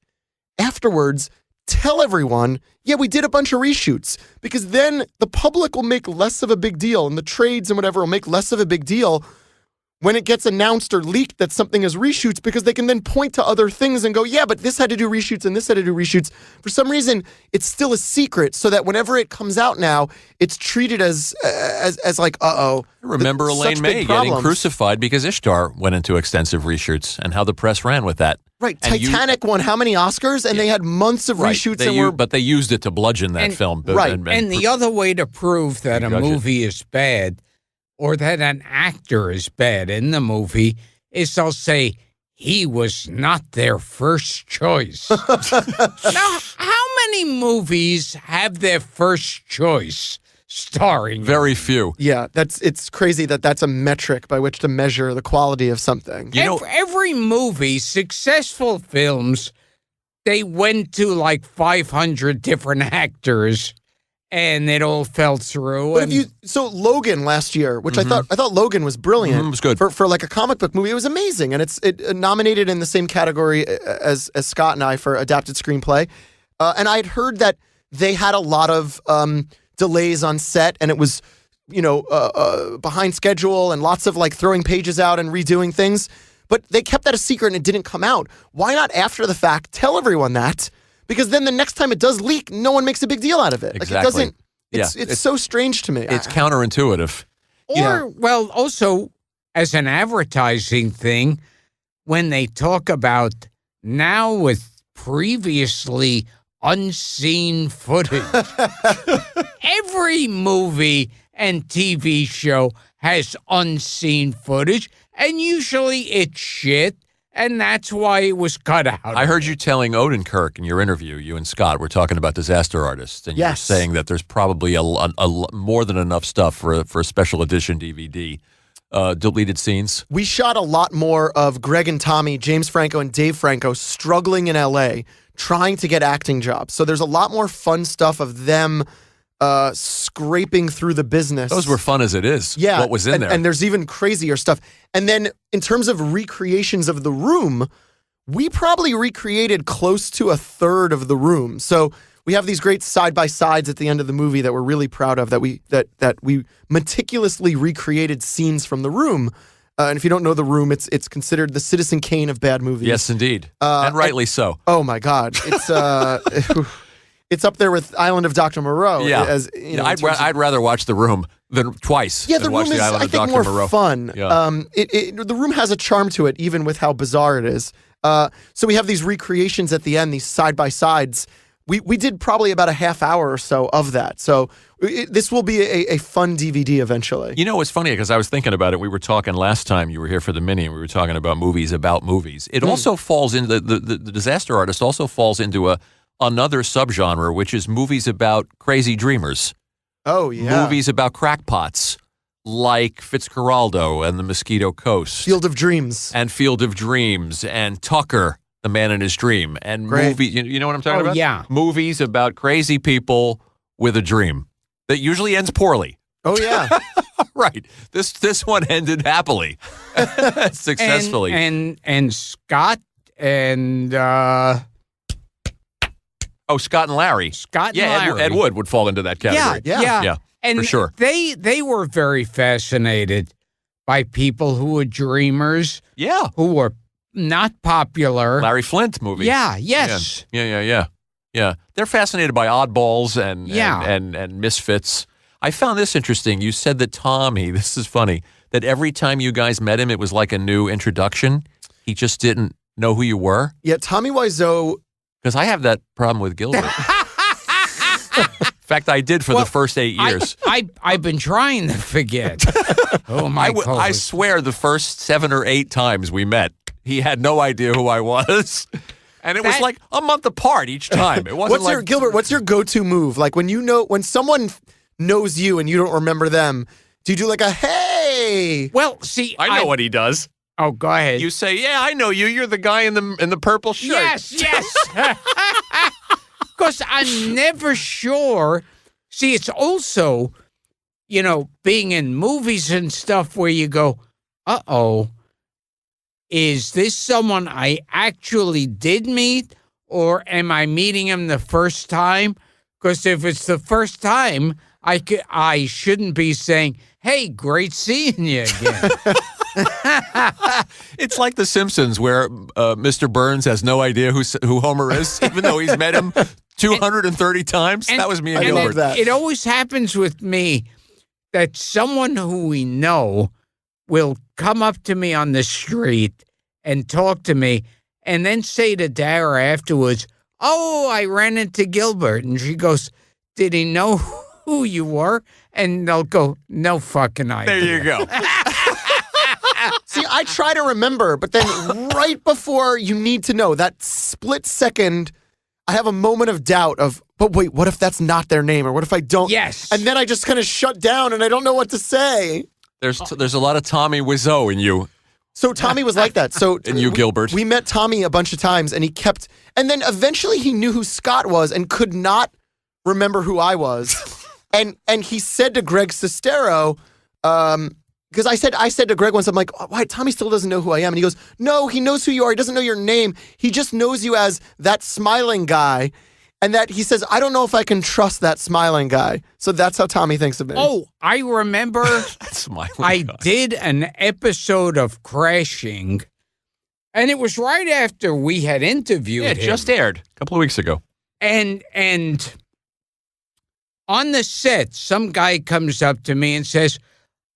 [SPEAKER 3] afterwards tell everyone, yeah, we did a bunch of reshoots, because then the public will make less of a big deal and the trades and whatever will make less of a big deal when it gets announced or leaked that something is reshoots, because they can then point to other things and go, yeah, but this had to do reshoots and this had to do reshoots. For some reason, it's still a secret, so that whenever it comes out now, it's treated as like, uh-oh.
[SPEAKER 2] Remember Elaine May getting crucified because Ishtar went into extensive reshoots and how the press ran with that.
[SPEAKER 3] Right. And Titanic won how many Oscars? And they had months of reshoots.
[SPEAKER 2] But they used it to bludgeon that film.
[SPEAKER 3] Right.
[SPEAKER 1] And the other way to prove that a movie is bad or that an actor is bad in the movie is they'll say, he was not their first choice. Now, how many movies have their first choice starring?
[SPEAKER 2] Very few.
[SPEAKER 3] Yeah, it's crazy that's a metric by which to measure the quality of something.
[SPEAKER 1] Every movie, successful films, they went to like 500 different actors, and it all fell through.
[SPEAKER 3] But so Logan last year, which I thought Logan was brilliant.
[SPEAKER 2] It was good
[SPEAKER 3] for like a comic book movie. It was amazing, and it nominated in the same category as Scott and I for adapted screenplay. And I'd heard that they had a lot of delays on set, and it was behind schedule and lots of like throwing pages out and redoing things. But they kept that a secret and it didn't come out. Why not after the fact tell everyone that? Because then the next time it does leak, no one makes a big deal out of it.
[SPEAKER 2] Exactly.
[SPEAKER 3] Like it doesn't. It's so strange to me.
[SPEAKER 2] It's counterintuitive.
[SPEAKER 1] Well, also as an advertising thing, when they talk about now with previously unseen footage, every movie and TV show has unseen footage, and usually it's shit. And that's why it was cut out.
[SPEAKER 2] I heard you telling Odenkirk in your interview, you and Scott were talking about Disaster Artist, and you're saying that there's probably a more than enough stuff for a special edition DVD deleted scenes.
[SPEAKER 3] We shot a lot more of Greg and Tommy, James Franco and Dave Franco struggling in LA, trying to get acting jobs. So there's a lot more fun stuff of them scraping through the business.
[SPEAKER 2] Those were fun as it is.
[SPEAKER 3] Yeah.
[SPEAKER 2] What was in there.
[SPEAKER 3] And there's even crazier stuff. And then in terms of recreations of the room, we probably recreated close to a third of the room. So we have these great side-by-sides at the end of the movie that we're really proud of, that we meticulously recreated scenes from the room. And if you don't know the room, it's considered the Citizen Kane of bad movies.
[SPEAKER 2] Yes, indeed. And rightly so.
[SPEAKER 3] Oh my God. It's it's up there with Island of Dr. Moreau.
[SPEAKER 2] Yeah.
[SPEAKER 3] As, you know,
[SPEAKER 2] I'd rather watch The Room than twice.
[SPEAKER 3] Yeah,
[SPEAKER 2] than
[SPEAKER 3] the
[SPEAKER 2] watch
[SPEAKER 3] room is,
[SPEAKER 2] Island
[SPEAKER 3] I
[SPEAKER 2] of
[SPEAKER 3] think,
[SPEAKER 2] Dr.
[SPEAKER 3] more
[SPEAKER 2] Moreau.
[SPEAKER 3] fun.
[SPEAKER 2] Yeah.
[SPEAKER 3] The room has a charm to it, even with how bizarre it is. So we have these recreations at the end, these side-by-sides. We did probably about a half hour or so of that. So this will be a fun DVD eventually.
[SPEAKER 2] You know, it's funny because I was thinking about it. We were talking last time you were here for the mini, and we were talking about movies about movies. It also falls into the Disaster Artist also falls into another subgenre, which is movies about crazy dreamers.
[SPEAKER 3] Oh, yeah.
[SPEAKER 2] Movies about crackpots, like Fitzcarraldo and the Mosquito Coast.
[SPEAKER 3] Field of Dreams.
[SPEAKER 2] And Field of Dreams and Tucker, the Man in His Dream. And
[SPEAKER 3] Great.
[SPEAKER 2] movies, you know what I'm talking about?
[SPEAKER 1] Yeah.
[SPEAKER 2] Movies about crazy people with a dream that usually ends poorly.
[SPEAKER 3] Oh, yeah.
[SPEAKER 2] Right. This one ended happily, successfully.
[SPEAKER 1] And Scott and
[SPEAKER 2] Scott and Larry.
[SPEAKER 1] Scott
[SPEAKER 2] Yeah,
[SPEAKER 1] and Larry.
[SPEAKER 2] Ed Wood would fall into that category.
[SPEAKER 3] Yeah.
[SPEAKER 1] And
[SPEAKER 2] for sure.
[SPEAKER 1] They were very fascinated by people who were dreamers,
[SPEAKER 2] Yeah.
[SPEAKER 1] who were not popular.
[SPEAKER 2] Larry Flint movie.
[SPEAKER 1] Yeah, yes.
[SPEAKER 2] Yeah. They're fascinated by oddballs and
[SPEAKER 1] Yeah.
[SPEAKER 2] and misfits. I found this interesting. You said that Tommy, this is funny, that every time you guys met him, it was like a new introduction. He just didn't know who you were.
[SPEAKER 3] Yeah, Tommy Wiseau.
[SPEAKER 2] Because I have that problem with Gilbert. In fact, I did for the first 8 years.
[SPEAKER 1] I've been trying to forget. Oh, my God.
[SPEAKER 2] I swear the first 7 or 8 times we met, he had no idea who I was. And it was like a month apart each time. It wasn't
[SPEAKER 3] Gilbert, what's your go-to move? Like when someone knows you and you don't remember them, do you do like a hey?
[SPEAKER 1] Well, see,
[SPEAKER 2] I know what he does.
[SPEAKER 1] Oh, go ahead.
[SPEAKER 2] You say, "Yeah, I know you. You're the guy in the purple shirt."
[SPEAKER 1] Yes. Because I'm never sure. See, it's also, being in movies and stuff where you go, uh-oh, is this someone I actually did meet, or am I meeting him the first time? Because if it's the first time, I shouldn't be saying, hey, great seeing you again.
[SPEAKER 2] It's like The Simpsons, where Mr. Burns has no idea who Homer is, even though he's met him 230 times. That was me and Gilbert.
[SPEAKER 3] that.
[SPEAKER 1] It always happens with me that someone who we know will come up to me on the street and talk to me and then say to Dara afterwards, oh, I ran into Gilbert. And she goes, did he know who you were? And they'll go, no fucking idea.
[SPEAKER 2] There you go.
[SPEAKER 3] See, I try to remember, but then right before you need to know, that split second, I have a moment of doubt but wait, what if that's not their name? Or what if I don't?
[SPEAKER 1] Yes.
[SPEAKER 3] And then I just kind of shut down and I don't know what to say.
[SPEAKER 2] There's a lot of Tommy Wiseau in you.
[SPEAKER 3] So Tommy was like that. So
[SPEAKER 2] And you, Gilbert.
[SPEAKER 3] We met Tommy a bunch of times and and then eventually he knew who Scott was and could not remember who I was. and he said to Greg Sestero, because I said to Greg once, I'm like, why, Tommy still doesn't know who I am. And he goes, no, he knows who you are. He doesn't know your name. He just knows you as that smiling guy. And that he says, I don't know if I can trust that smiling guy. So that's how Tommy thinks of me.
[SPEAKER 1] Oh, I remember I did an episode of Crashing, and it was right after we had interviewed him.
[SPEAKER 2] It just aired a couple of weeks ago.
[SPEAKER 1] And on the set, some guy comes up to me and says,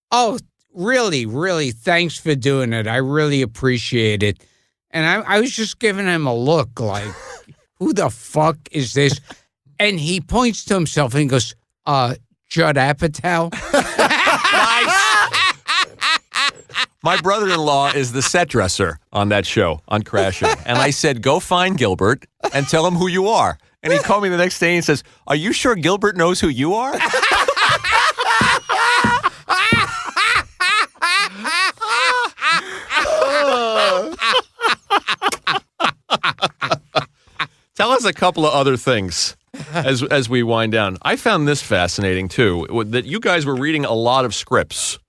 [SPEAKER 1] oh, really, really, thanks for doing it. I really appreciate it. And I was just giving him a look like, who the fuck is this? And he points to himself and he goes, Judd Apatow.
[SPEAKER 2] My brother-in-law is the set dresser on that show, on Crashing. And I said, go find Gilbert and tell him who you are. And he called me the next day and says, are you sure Gilbert knows who you are? a couple of other things as we wind down. I found this fascinating, too, that you guys were reading a lot of scripts,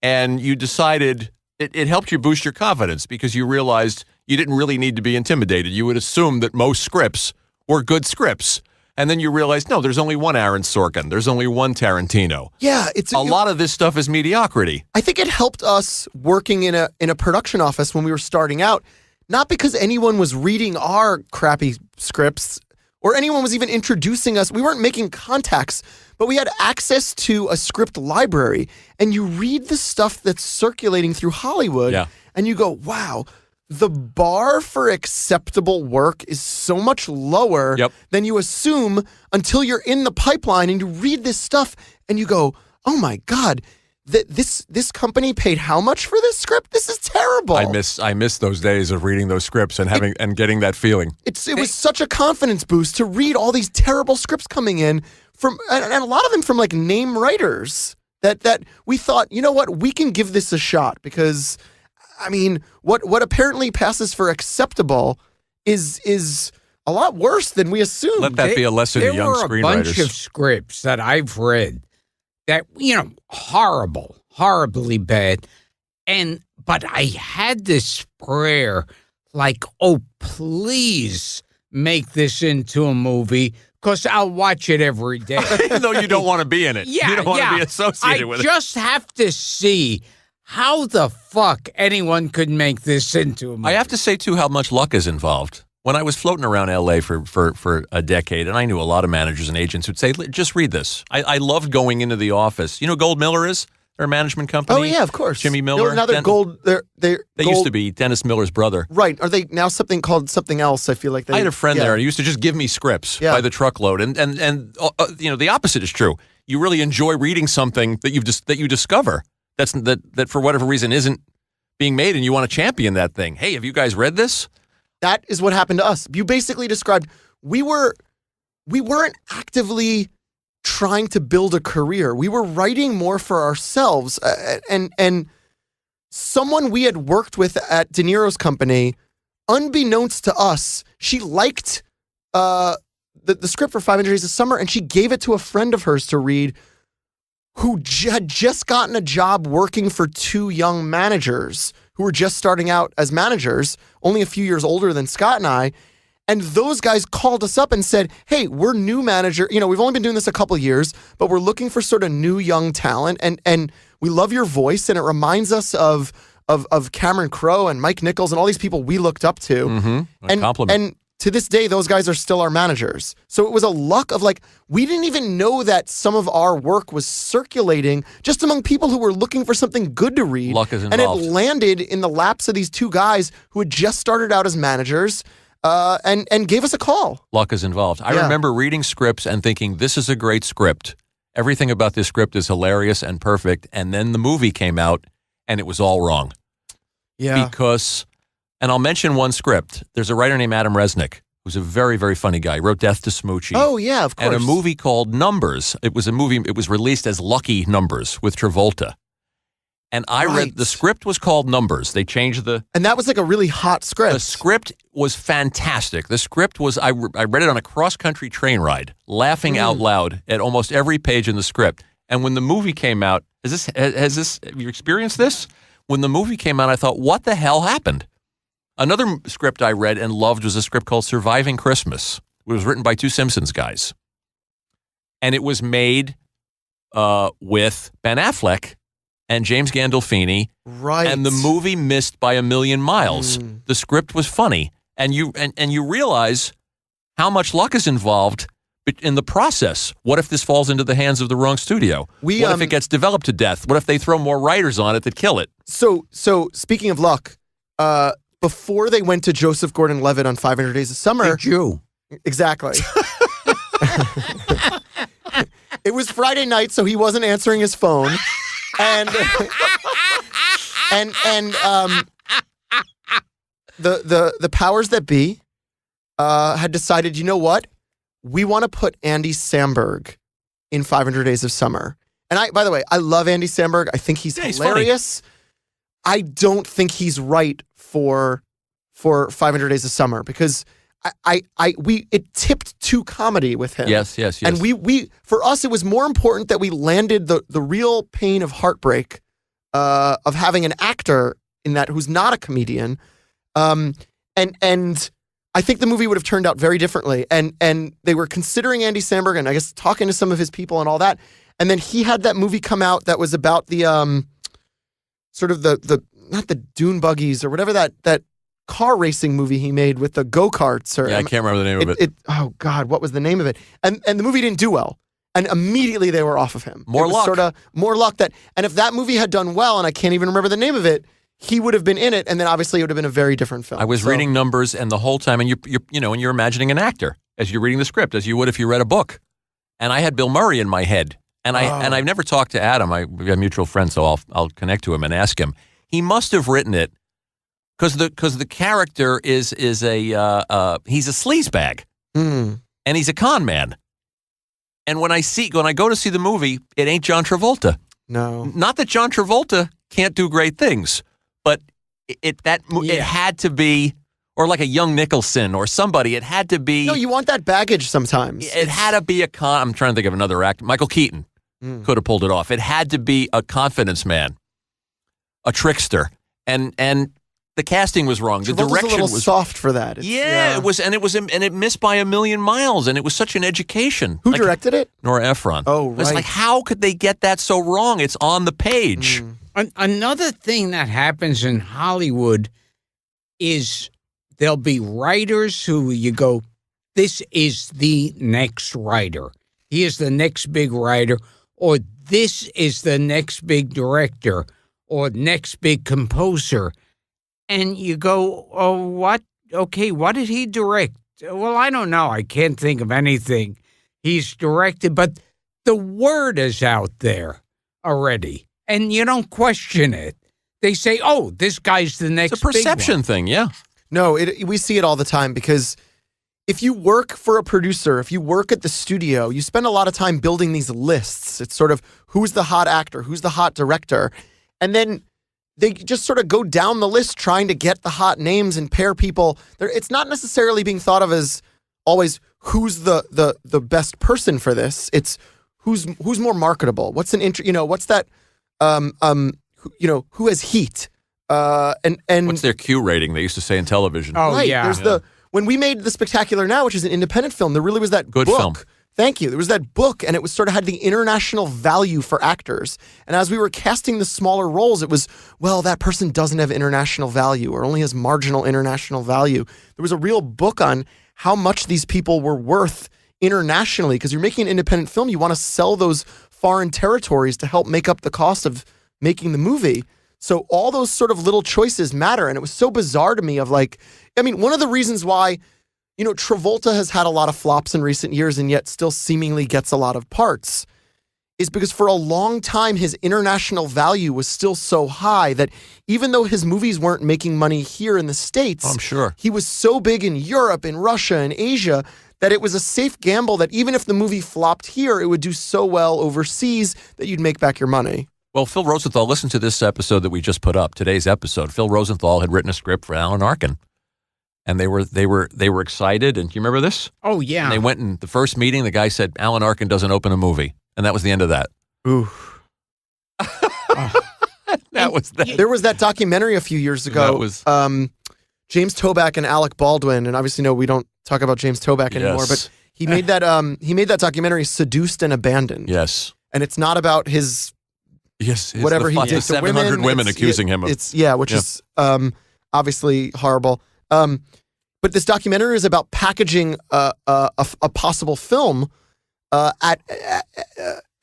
[SPEAKER 2] and you decided it helped you boost your confidence because you realized you didn't really need to be intimidated. You would assume that most scripts were good scripts. And then you realize, no, there's only one Aaron Sorkin. There's only one Tarantino.
[SPEAKER 3] Yeah,
[SPEAKER 2] a lot of this stuff is mediocrity.
[SPEAKER 3] I think it helped us working in a production office when we were starting out, not because anyone was reading our crappy scripts or anyone was even introducing us. We weren't making contacts, but we had access to a script library. And you read the stuff that's circulating through Hollywood, and you go, wow, the bar for acceptable work is so much lower than you assume until you're in the pipeline and you read this stuff and you go, oh my God, this company paid how much for this script? This is terrible.
[SPEAKER 2] I miss those days of reading those scripts and and getting that feeling.
[SPEAKER 3] It was such a confidence boost to read all these terrible scripts coming in from, and a lot of them from like name writers that we thought, you know what, we can give this a shot because, I mean, what apparently passes for acceptable is a lot worse than we assumed.
[SPEAKER 2] Let that be a lesson to young screenwriters.
[SPEAKER 1] There were a bunch of scripts that I've read that, horribly bad. But I had this prayer like, oh, please make this into a movie because I'll watch it every day.
[SPEAKER 2] Even though you don't want to be in it.
[SPEAKER 1] Yeah,
[SPEAKER 2] you don't want to be associated with it.
[SPEAKER 1] I just have to see how the fuck anyone could make this into a movie.
[SPEAKER 2] I have to say, too, how much luck is involved. When I was floating around L.A. for a decade, and I knew a lot of managers and agents who'd say, just read this. I loved going into the office. You know who Gold Miller is? They're a management company.
[SPEAKER 3] Oh, yeah, of course.
[SPEAKER 2] Jimmy Miller.
[SPEAKER 3] Another Gold. They
[SPEAKER 2] used to be Dennis Miller's brother.
[SPEAKER 3] Right. Are they now called something else? I feel like they.
[SPEAKER 2] I had a friend there. He used to just give me scripts by the truckload. And the opposite is true. You really enjoy reading something that you discover that for whatever reason isn't being made, and you want to champion that thing. Hey, have you guys read this?
[SPEAKER 3] That is what happened to us. You basically described we weren't actively trying to build a career. We were writing more for ourselves. And someone we had worked with at De Niro's company, unbeknownst to us, she liked the script for 500 Days of Summer, and she gave it to a friend of hers to read who had just gotten a job working for two young managers who were just starting out as managers, only a few years older than Scott and I. And those guys called us up and said, hey, we're new manager. We've only been doing this a couple of years, but we're looking for sort of new young talent. And we love your voice. And it reminds us of Cameron Crowe and Mike Nichols and all these people we looked up to.
[SPEAKER 2] Mm-hmm. Compliment.
[SPEAKER 3] And to this day, those guys are still our managers. So it was a luck of we didn't even know that some of our work was circulating just among people who were looking for something good to read.
[SPEAKER 2] Luck is involved.
[SPEAKER 3] And it landed in the laps of these two guys who had just started out as managers and gave us a call.
[SPEAKER 2] Luck is involved. I remember reading scripts and thinking, this is a great script. Everything about this script is hilarious and perfect. And then the movie came out and it was all wrong.
[SPEAKER 3] Yeah.
[SPEAKER 2] Because... And I'll mention one script. There's a writer named Adam Resnick, who's a very, very funny guy. He wrote Death to Smoochie.
[SPEAKER 3] Oh, yeah, of course.
[SPEAKER 2] And a movie called Numbers. It was a movie, it was released as Lucky Numbers with Travolta. And I read, the script was called Numbers. They changed the...
[SPEAKER 3] And that was like a really hot script.
[SPEAKER 2] The script was fantastic. The script was, I read it on a cross-country train ride, laughing out loud at almost every page in the script. And when the movie came out, have you experienced this? When the movie came out, I thought, what the hell happened? Another script I read and loved was a script called Surviving Christmas. It was written by two Simpsons guys. And it was made with Ben Affleck and James Gandolfini.
[SPEAKER 3] Right.
[SPEAKER 2] And the movie missed by 1,000,000 miles. The script was funny. And you realize how much luck is involved in the process. What if this falls into the hands of the wrong studio? What if it gets developed to death? What if they throw more writers on it that kill it?
[SPEAKER 3] So speaking of luck, before they went to Joseph Gordon-Levitt on 500 Days of Summer.
[SPEAKER 1] Did you?
[SPEAKER 3] Exactly. It was Friday night, so he wasn't answering his phone. And the powers that be had decided, you know what? We want to put Andy Samberg in 500 Days of Summer. And by the way, I love Andy Samberg. I think he's hilarious. Funny. I don't think he's right for 500 Days of Summer because it tipped to comedy with him.
[SPEAKER 2] Yes.
[SPEAKER 3] And we for us, it was more important that we landed the real pain of heartbreak of having an actor in that who's not a comedian. And I think the movie would have turned out very differently. And they were considering Andy Samberg and I guess talking to some of his people and all that. And then he had that movie come out that was about the sort of the not the dune buggies or whatever that car racing movie he made with the go-karts. Or
[SPEAKER 2] I can't remember the name of it.
[SPEAKER 3] Oh God, what was the name of it? And the movie didn't do well. And immediately they were off of him.
[SPEAKER 2] More luck.
[SPEAKER 3] Sort of more luck and if that movie had done well, and I can't even remember the name of it, he would have been in it, and then obviously it would have been a very different film.
[SPEAKER 2] I was reading numbers, and the whole time, and you're imagining an actor as you're reading the script, as you would if you read a book. And I had Bill Murray in my head, and I've never talked to Adam. We have mutual friends, so I'll connect to him and ask him. He must have written it because the character is he's a sleazebag, and he's a con man. And when I go to see the movie, it ain't John Travolta.
[SPEAKER 3] No,
[SPEAKER 2] not that John Travolta can't do great things, but it had to be, or like a young Nicholson or somebody. It had to be.
[SPEAKER 3] No, you want that baggage sometimes.
[SPEAKER 2] It had to be a con. I'm trying to think of another actor. Michael Keaton could have pulled it off. It had to be a confidence man, a trickster, and the casting was wrong. The direction
[SPEAKER 3] was a little
[SPEAKER 2] was
[SPEAKER 3] soft for that.
[SPEAKER 2] It was, and it missed by a million miles, and it was such an education.
[SPEAKER 3] Who directed it?
[SPEAKER 2] Nora Ephron.
[SPEAKER 3] Oh, right.
[SPEAKER 2] It's like, how could they get that so wrong? It's on the page.
[SPEAKER 1] Another thing that happens in Hollywood is there'll be writers who you go, this is the next writer. He is the next big writer, or this is the next big director, or next big composer. And you go, oh, what? Okay, what did he direct? Well, I don't know. I can't think of anything he's directed, but the word is out there already, and you don't question it. They say, oh, this guy's the next
[SPEAKER 2] It's a perception
[SPEAKER 1] big one.
[SPEAKER 2] thing, yeah.
[SPEAKER 3] No, we see it all the time because if you work for a producer, if you work at the studio, you spend a lot of time building these lists. It's sort of who's the hot actor, who's the hot director, and then they just sort of go down the list trying to get the hot names and pair people. It's not necessarily being thought of as always who's the best person for this. It's who's more marketable. What's what's that? Who has heat? And
[SPEAKER 2] What's their Q rating? They used to say in television.
[SPEAKER 1] Oh,
[SPEAKER 3] right.
[SPEAKER 1] yeah.
[SPEAKER 3] There's when we made The Spectacular Now, which is an independent film, there really was that
[SPEAKER 2] Good
[SPEAKER 3] book.
[SPEAKER 2] film.
[SPEAKER 3] Thank you. There was that book, and it was sort of had the international value for actors. And as we were casting the smaller roles, it was, well, that person doesn't have international value or only has marginal international value. There was a real book on how much these people were worth internationally, because you're making an independent film. You want to sell those foreign territories to help make up the cost of making the movie. So all those sort of little choices matter. And it was so bizarre to me one of the reasons why Travolta has had a lot of flops in recent years and yet still seemingly gets a lot of parts is because for a long time, his international value was still so high that even though his movies weren't making money here in the States,
[SPEAKER 2] I'm sure
[SPEAKER 3] he was so big in Europe, in Russia, and Asia that it was a safe gamble that even if the movie flopped here, it would do so well overseas that you'd make back your money.
[SPEAKER 2] Well, Phil Rosenthal, listen to this episode that we just put up, today's episode. Phil Rosenthal had written a script for Alan Arkin. And they were excited. And do you remember this?
[SPEAKER 1] Oh, yeah.
[SPEAKER 2] And they went in the first meeting. The guy said, Alan Arkin doesn't open a movie. And that was the end of that.
[SPEAKER 3] Ooh.
[SPEAKER 2] That was that.
[SPEAKER 3] There was that documentary a few years ago.
[SPEAKER 2] That was
[SPEAKER 3] James Toback and Alec Baldwin. And obviously, no, we don't talk about James Toback anymore. But he made that documentary, Seduced and Abandoned.
[SPEAKER 2] Yes.
[SPEAKER 3] And it's not about his whatever he did to
[SPEAKER 2] 700 women accusing him of.
[SPEAKER 3] Which is obviously horrible. But this documentary is about packaging a possible film at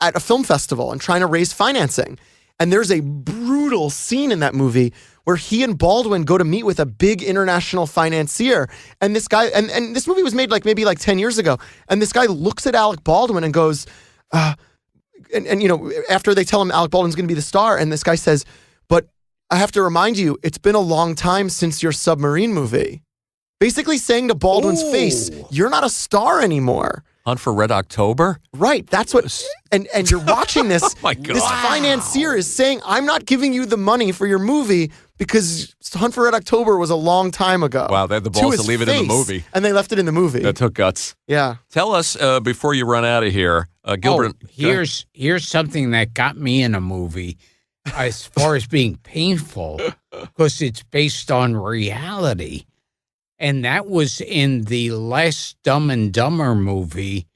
[SPEAKER 3] a film festival and trying to raise financing. And there's a brutal scene in that movie where he and Baldwin go to meet with a big international financier. And this guy, and this movie was made maybe 10 years ago. And this guy looks at Alec Baldwin and goes, after they tell him Alec Baldwin's going to be the star, and this guy says, but I have to remind you, it's been a long time since your submarine movie. Basically saying to Baldwin's face, you're not a star anymore.
[SPEAKER 2] Hunt for Red October?
[SPEAKER 3] Right. That's what, and you're watching this.
[SPEAKER 2] Oh my God.
[SPEAKER 3] This financier is saying, I'm not giving you the money for your movie, because Hunt for Red October was a long time ago.
[SPEAKER 2] Wow, they had the balls
[SPEAKER 3] his
[SPEAKER 2] to leave it in the
[SPEAKER 3] face,
[SPEAKER 2] movie.
[SPEAKER 3] and they left it in the movie.
[SPEAKER 2] That took guts.
[SPEAKER 3] Yeah.
[SPEAKER 2] Tell us before you run out of here, Gilbert.
[SPEAKER 1] Here's something that got me in a movie as far as being painful, because it's based on reality. And that was in the last Dumb and Dumber movie.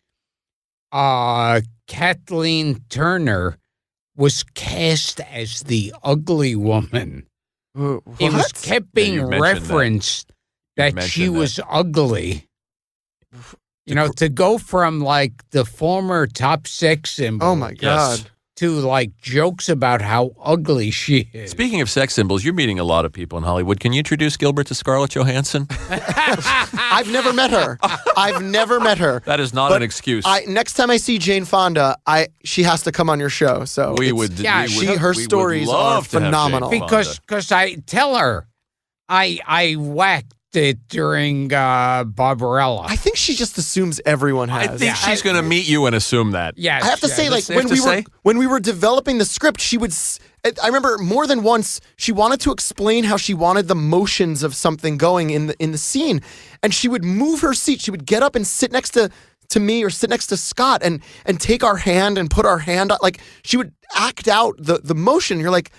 [SPEAKER 1] Kathleen Turner was cast as the ugly woman. It was kept being
[SPEAKER 2] you mentioned
[SPEAKER 1] referenced that she
[SPEAKER 2] mentioned
[SPEAKER 1] was ugly. You know, to go from like the former top sex symbol.
[SPEAKER 3] Oh my God.
[SPEAKER 2] Yes.
[SPEAKER 1] To like jokes about how ugly she is.
[SPEAKER 2] Speaking of sex symbols, you're meeting a lot of people in Hollywood. Can you introduce Gilbert to Scarlett Johansson?
[SPEAKER 3] I've never met her.
[SPEAKER 2] That is not
[SPEAKER 3] But
[SPEAKER 2] an excuse.
[SPEAKER 3] Next time I see Jane Fonda, she has to come on your show. So
[SPEAKER 2] we
[SPEAKER 3] it's-
[SPEAKER 2] would.
[SPEAKER 1] yeah,
[SPEAKER 2] we would-
[SPEAKER 3] her
[SPEAKER 2] we would
[SPEAKER 3] stories
[SPEAKER 2] love
[SPEAKER 3] are
[SPEAKER 2] to have Jane
[SPEAKER 3] phenomenal.
[SPEAKER 2] Fonda.
[SPEAKER 1] because I tell her I whacked it during Barbarella.
[SPEAKER 3] I think she just assumes everyone
[SPEAKER 2] I
[SPEAKER 3] has.
[SPEAKER 2] think she's going to meet you and assume that.
[SPEAKER 1] Yes,
[SPEAKER 3] I have to say, like
[SPEAKER 2] safe
[SPEAKER 3] when
[SPEAKER 2] to say?
[SPEAKER 3] we were developing the script, she would. I remember more than once she wanted to explain how she wanted the motions of something going in the scene, and she would move her seat. She would get up and sit next to me or sit next to Scott and take our hand and put our hand on. Like she would act out the motion. You're like,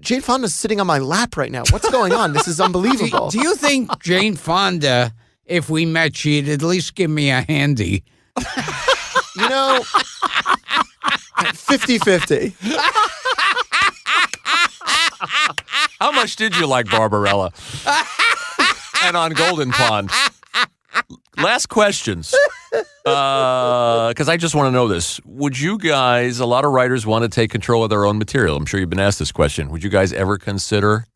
[SPEAKER 3] Jane Fonda's sitting on my lap right now. What's going on? This is unbelievable.
[SPEAKER 1] Do you think Jane Fonda, if we met, she'd at least give me a handy?
[SPEAKER 3] You know, 50-50.
[SPEAKER 2] How much did you like Barbarella? And on Golden Pond? Last questions. Because I just want to know this. Would you guys, a lot of writers want to take control of their own material. I'm sure you've been asked this question. Would you guys ever consider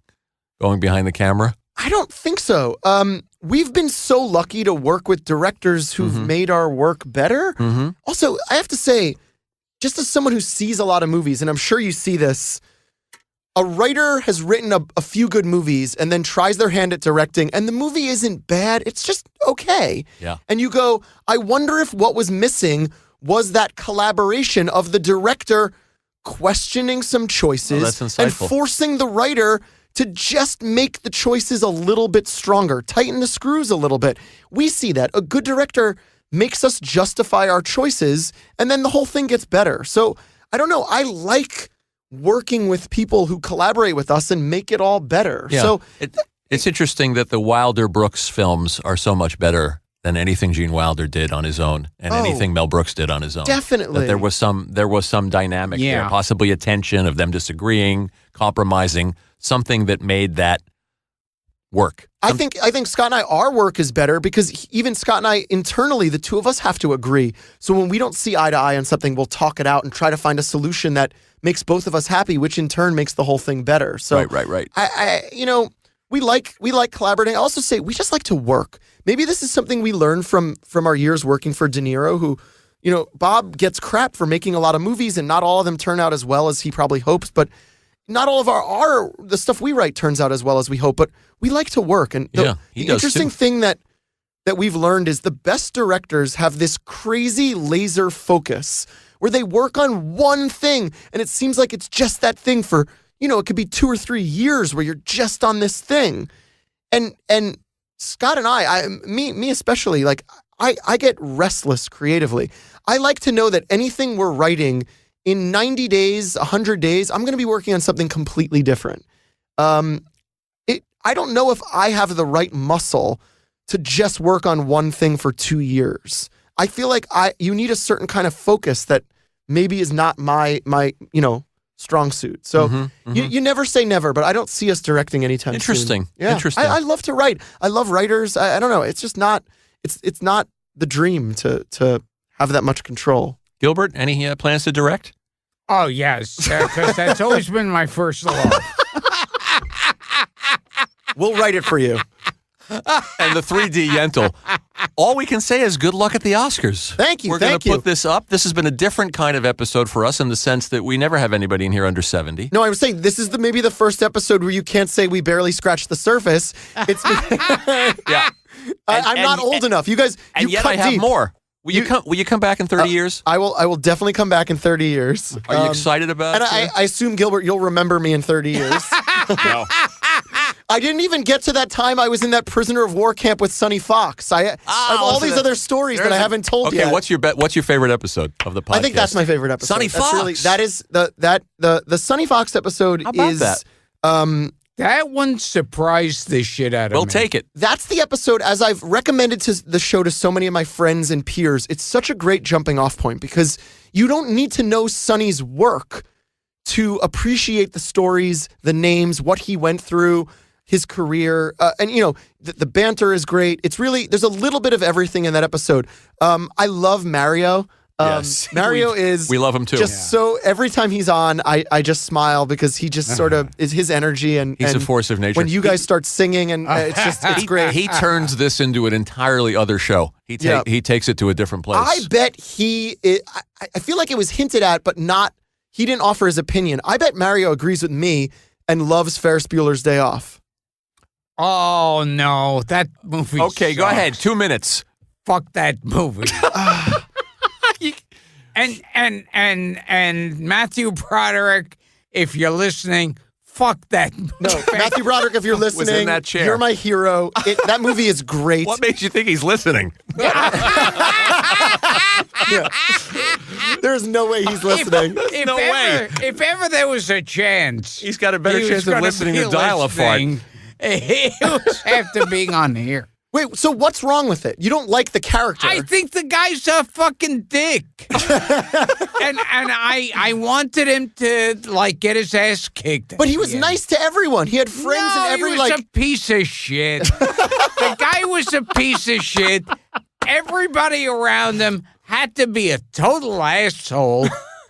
[SPEAKER 2] going behind the camera?
[SPEAKER 3] I don't think so. We've been so lucky to work with directors who've made our work better. Also, I have to say, just as someone who sees a lot of movies, and I'm sure you see this, a writer has written a few good movies and then tries their hand at directing, and the movie isn't bad. It's just okay.
[SPEAKER 2] Yeah.
[SPEAKER 3] And you go, I wonder if what was missing was that collaboration of the director questioning some choices
[SPEAKER 2] that's insightful.
[SPEAKER 3] and forcing the writer to just make the choices a little bit stronger, tighten the screws a little bit. We see that. A good director makes us justify our choices, and then the whole thing gets better. So I don't know. I like working with people who collaborate with us and make it all better.
[SPEAKER 2] Yeah.
[SPEAKER 3] So
[SPEAKER 2] It's interesting that the Wilder Brooks films are so much better than anything Gene Wilder did on his own and anything Mel Brooks did on his own.
[SPEAKER 3] Definitely.
[SPEAKER 2] That there was some dynamic
[SPEAKER 1] Yeah.
[SPEAKER 2] there, possibly a tension of them disagreeing, compromising, something that made that work.
[SPEAKER 3] I think Scott and our work is better because even Scott and I internally, the two of us have to agree. So when we don't see eye to eye on something, we'll talk it out and try to find a solution that makes both of us happy, which in turn makes the whole thing better. So
[SPEAKER 2] Right.
[SPEAKER 3] we like collaborating. I also say we just like to work. Maybe this is something we learned from our years working for De Niro, who, Bob gets crap for making a lot of movies and not all of them turn out as well as he probably hopes, but not all of the stuff we write turns out as well as we hope, but we like to work. And the
[SPEAKER 2] he does
[SPEAKER 3] interesting
[SPEAKER 2] too.
[SPEAKER 3] thing that we've learned is the best directors have this crazy laser focus where they work on one thing and it seems like it's just that thing for, it could be 2 or 3 years where you're just on this thing. And Scott and me especially, like I get restless creatively. I like to know that anything we're writing in 90 days, 100 days, I'm going to be working on something completely different. I don't know if I have the right muscle to just work on one thing for 2 years. I feel like you need a certain kind of focus that maybe is not my strong suit. So You never say never, but I don't see us directing anytime
[SPEAKER 2] Interesting.
[SPEAKER 3] soon. Yeah.
[SPEAKER 2] Interesting.
[SPEAKER 3] I love to write. I love writers. I don't know. It's just not. It's not the dream to have that much control.
[SPEAKER 2] Gilbert, any plans to direct?
[SPEAKER 1] Oh, yes, because that's always been my first love.
[SPEAKER 3] We'll write it for you.
[SPEAKER 2] And the 3D Yentl. All we can say is good luck at the Oscars.
[SPEAKER 3] Thank you.
[SPEAKER 2] We're going
[SPEAKER 3] Thank
[SPEAKER 2] to
[SPEAKER 3] you.
[SPEAKER 2] put this up. This has been a different kind of episode for us in the sense that we never have anybody in here under 70.
[SPEAKER 3] No, I was saying this is maybe the first episode where you can't say we barely scratched the surface. It's
[SPEAKER 2] Yeah.
[SPEAKER 3] I'm not old enough. You guys,
[SPEAKER 2] And
[SPEAKER 3] you
[SPEAKER 2] yet
[SPEAKER 3] cut
[SPEAKER 2] I have
[SPEAKER 3] deep.
[SPEAKER 2] more. Will you come back in 30 years?
[SPEAKER 3] I will definitely come back in 30 years.
[SPEAKER 2] Are you excited about
[SPEAKER 3] And
[SPEAKER 2] it?
[SPEAKER 3] I assume, Gilbert, you'll remember me in 30 years.
[SPEAKER 2] No.
[SPEAKER 3] I didn't even get to that time I was in that prisoner of war camp with Sonny Fox. I have all these other stories that I haven't told yet.
[SPEAKER 2] Okay, what's your favorite episode of the podcast?
[SPEAKER 3] I think that's my favorite episode.
[SPEAKER 2] Sonny
[SPEAKER 3] That's
[SPEAKER 2] Fox.
[SPEAKER 3] that is the Sonny Fox episode
[SPEAKER 2] How about
[SPEAKER 3] is
[SPEAKER 2] that?
[SPEAKER 1] That one surprised the shit out of me.
[SPEAKER 2] We'll take it.
[SPEAKER 3] That's the episode, as I've recommended to the show to so many of my friends and peers, it's such a great jumping off point because you don't need to know Sonny's work to appreciate the stories, the names, what he went through, his career. And, the banter is great. It's really, there's a little bit of everything in that episode. I love Mario.
[SPEAKER 2] Yes.
[SPEAKER 3] Mario
[SPEAKER 2] we love him too.
[SPEAKER 3] So every time he's on, I just smile because he just sort of is his energy and
[SPEAKER 2] he's a force of nature.
[SPEAKER 3] When you guys start singing and it's great.
[SPEAKER 2] He turns this into an entirely other show. He takes it to a different place.
[SPEAKER 3] I bet I feel like it was hinted at, but not. He didn't offer his opinion. I bet Mario agrees with me and loves Ferris Bueller's Day Off.
[SPEAKER 1] Oh no, that movie.
[SPEAKER 2] Okay, go
[SPEAKER 1] sucks.
[SPEAKER 2] ahead. 2 minutes.
[SPEAKER 1] Fuck that movie. and Matthew Broderick, if you're listening, fuck that movie.
[SPEAKER 3] No, Matthew Broderick, if you're listening,
[SPEAKER 2] Was in that chair.
[SPEAKER 3] You're my hero. That movie is great.
[SPEAKER 2] What makes you think he's listening?
[SPEAKER 3] There's no way he's listening.
[SPEAKER 1] If ever there was a chance,
[SPEAKER 2] He's got a better
[SPEAKER 1] he was
[SPEAKER 2] chance of
[SPEAKER 1] gonna
[SPEAKER 2] listening
[SPEAKER 1] be
[SPEAKER 2] to Dial a Fart.
[SPEAKER 1] listening, It was after being on here.
[SPEAKER 3] Wait, so what's wrong with it? You don't like the character?
[SPEAKER 1] I think the guy's a fucking dick, and I wanted him to get his ass kicked.
[SPEAKER 3] But he was nice to everyone. He had friends in every
[SPEAKER 1] he was a piece of shit. The guy was a piece of shit. Everybody around him had to be a total asshole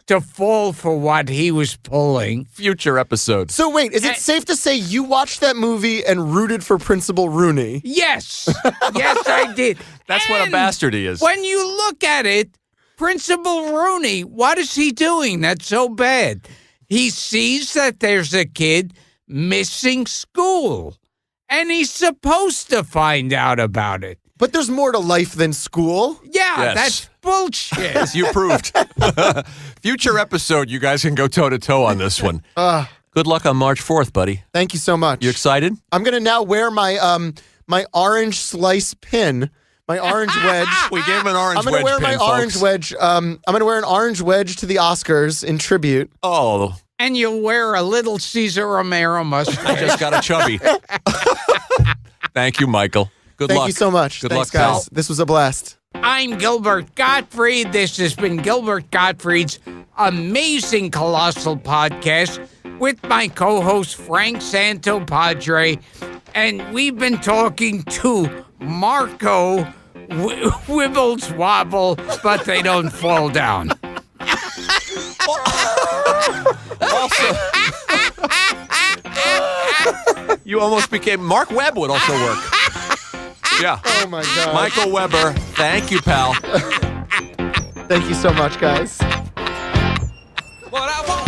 [SPEAKER 1] to fall for what he was pulling.
[SPEAKER 2] Future episodes.
[SPEAKER 3] So wait, is it safe to say you watched that movie and rooted for Principal Rooney?
[SPEAKER 1] Yes. Yes, I did.
[SPEAKER 2] That's what a bastard he is.
[SPEAKER 1] When you look at it, Principal Rooney, what is he doing that's so bad? He sees that there's a kid missing school, and he's supposed to find out about it.
[SPEAKER 3] But there's more to life than school.
[SPEAKER 1] Yeah,
[SPEAKER 2] Yes.
[SPEAKER 1] that's bullshit.
[SPEAKER 2] As you proved. Future episode, you guys can go toe-to-toe on this one. Good luck on March 4th, buddy.
[SPEAKER 3] Thank you so much.
[SPEAKER 2] You excited?
[SPEAKER 3] I'm going to now wear my my orange slice pin, my orange wedge.
[SPEAKER 2] We gave him an orange
[SPEAKER 3] I'm going to wear my orange wedge. I'm going to wear an orange wedge to the Oscars in tribute.
[SPEAKER 2] Oh,
[SPEAKER 1] And you'll wear a little Cesar Romero
[SPEAKER 2] I
[SPEAKER 1] mustache.
[SPEAKER 2] just got a chubby. Thank you, Michael. Good luck.
[SPEAKER 3] Thank you so much.
[SPEAKER 2] Good
[SPEAKER 3] Thanks,
[SPEAKER 2] luck,
[SPEAKER 3] guys.
[SPEAKER 2] pal.
[SPEAKER 3] This was a blast.
[SPEAKER 1] I'm Gilbert Gottfried. This has been Gilbert Gottfried's amazing Colossal podcast with my co-host Frank Santopadre. And we've been talking to Marco Wibbles Wobble, but they don't fall down.
[SPEAKER 2] Also, you almost became Mark Webb would also work. Yeah.
[SPEAKER 3] Oh, my God.
[SPEAKER 2] Michael Weber, thank you, pal.
[SPEAKER 3] Thank you so much, guys.
[SPEAKER 2] What I want.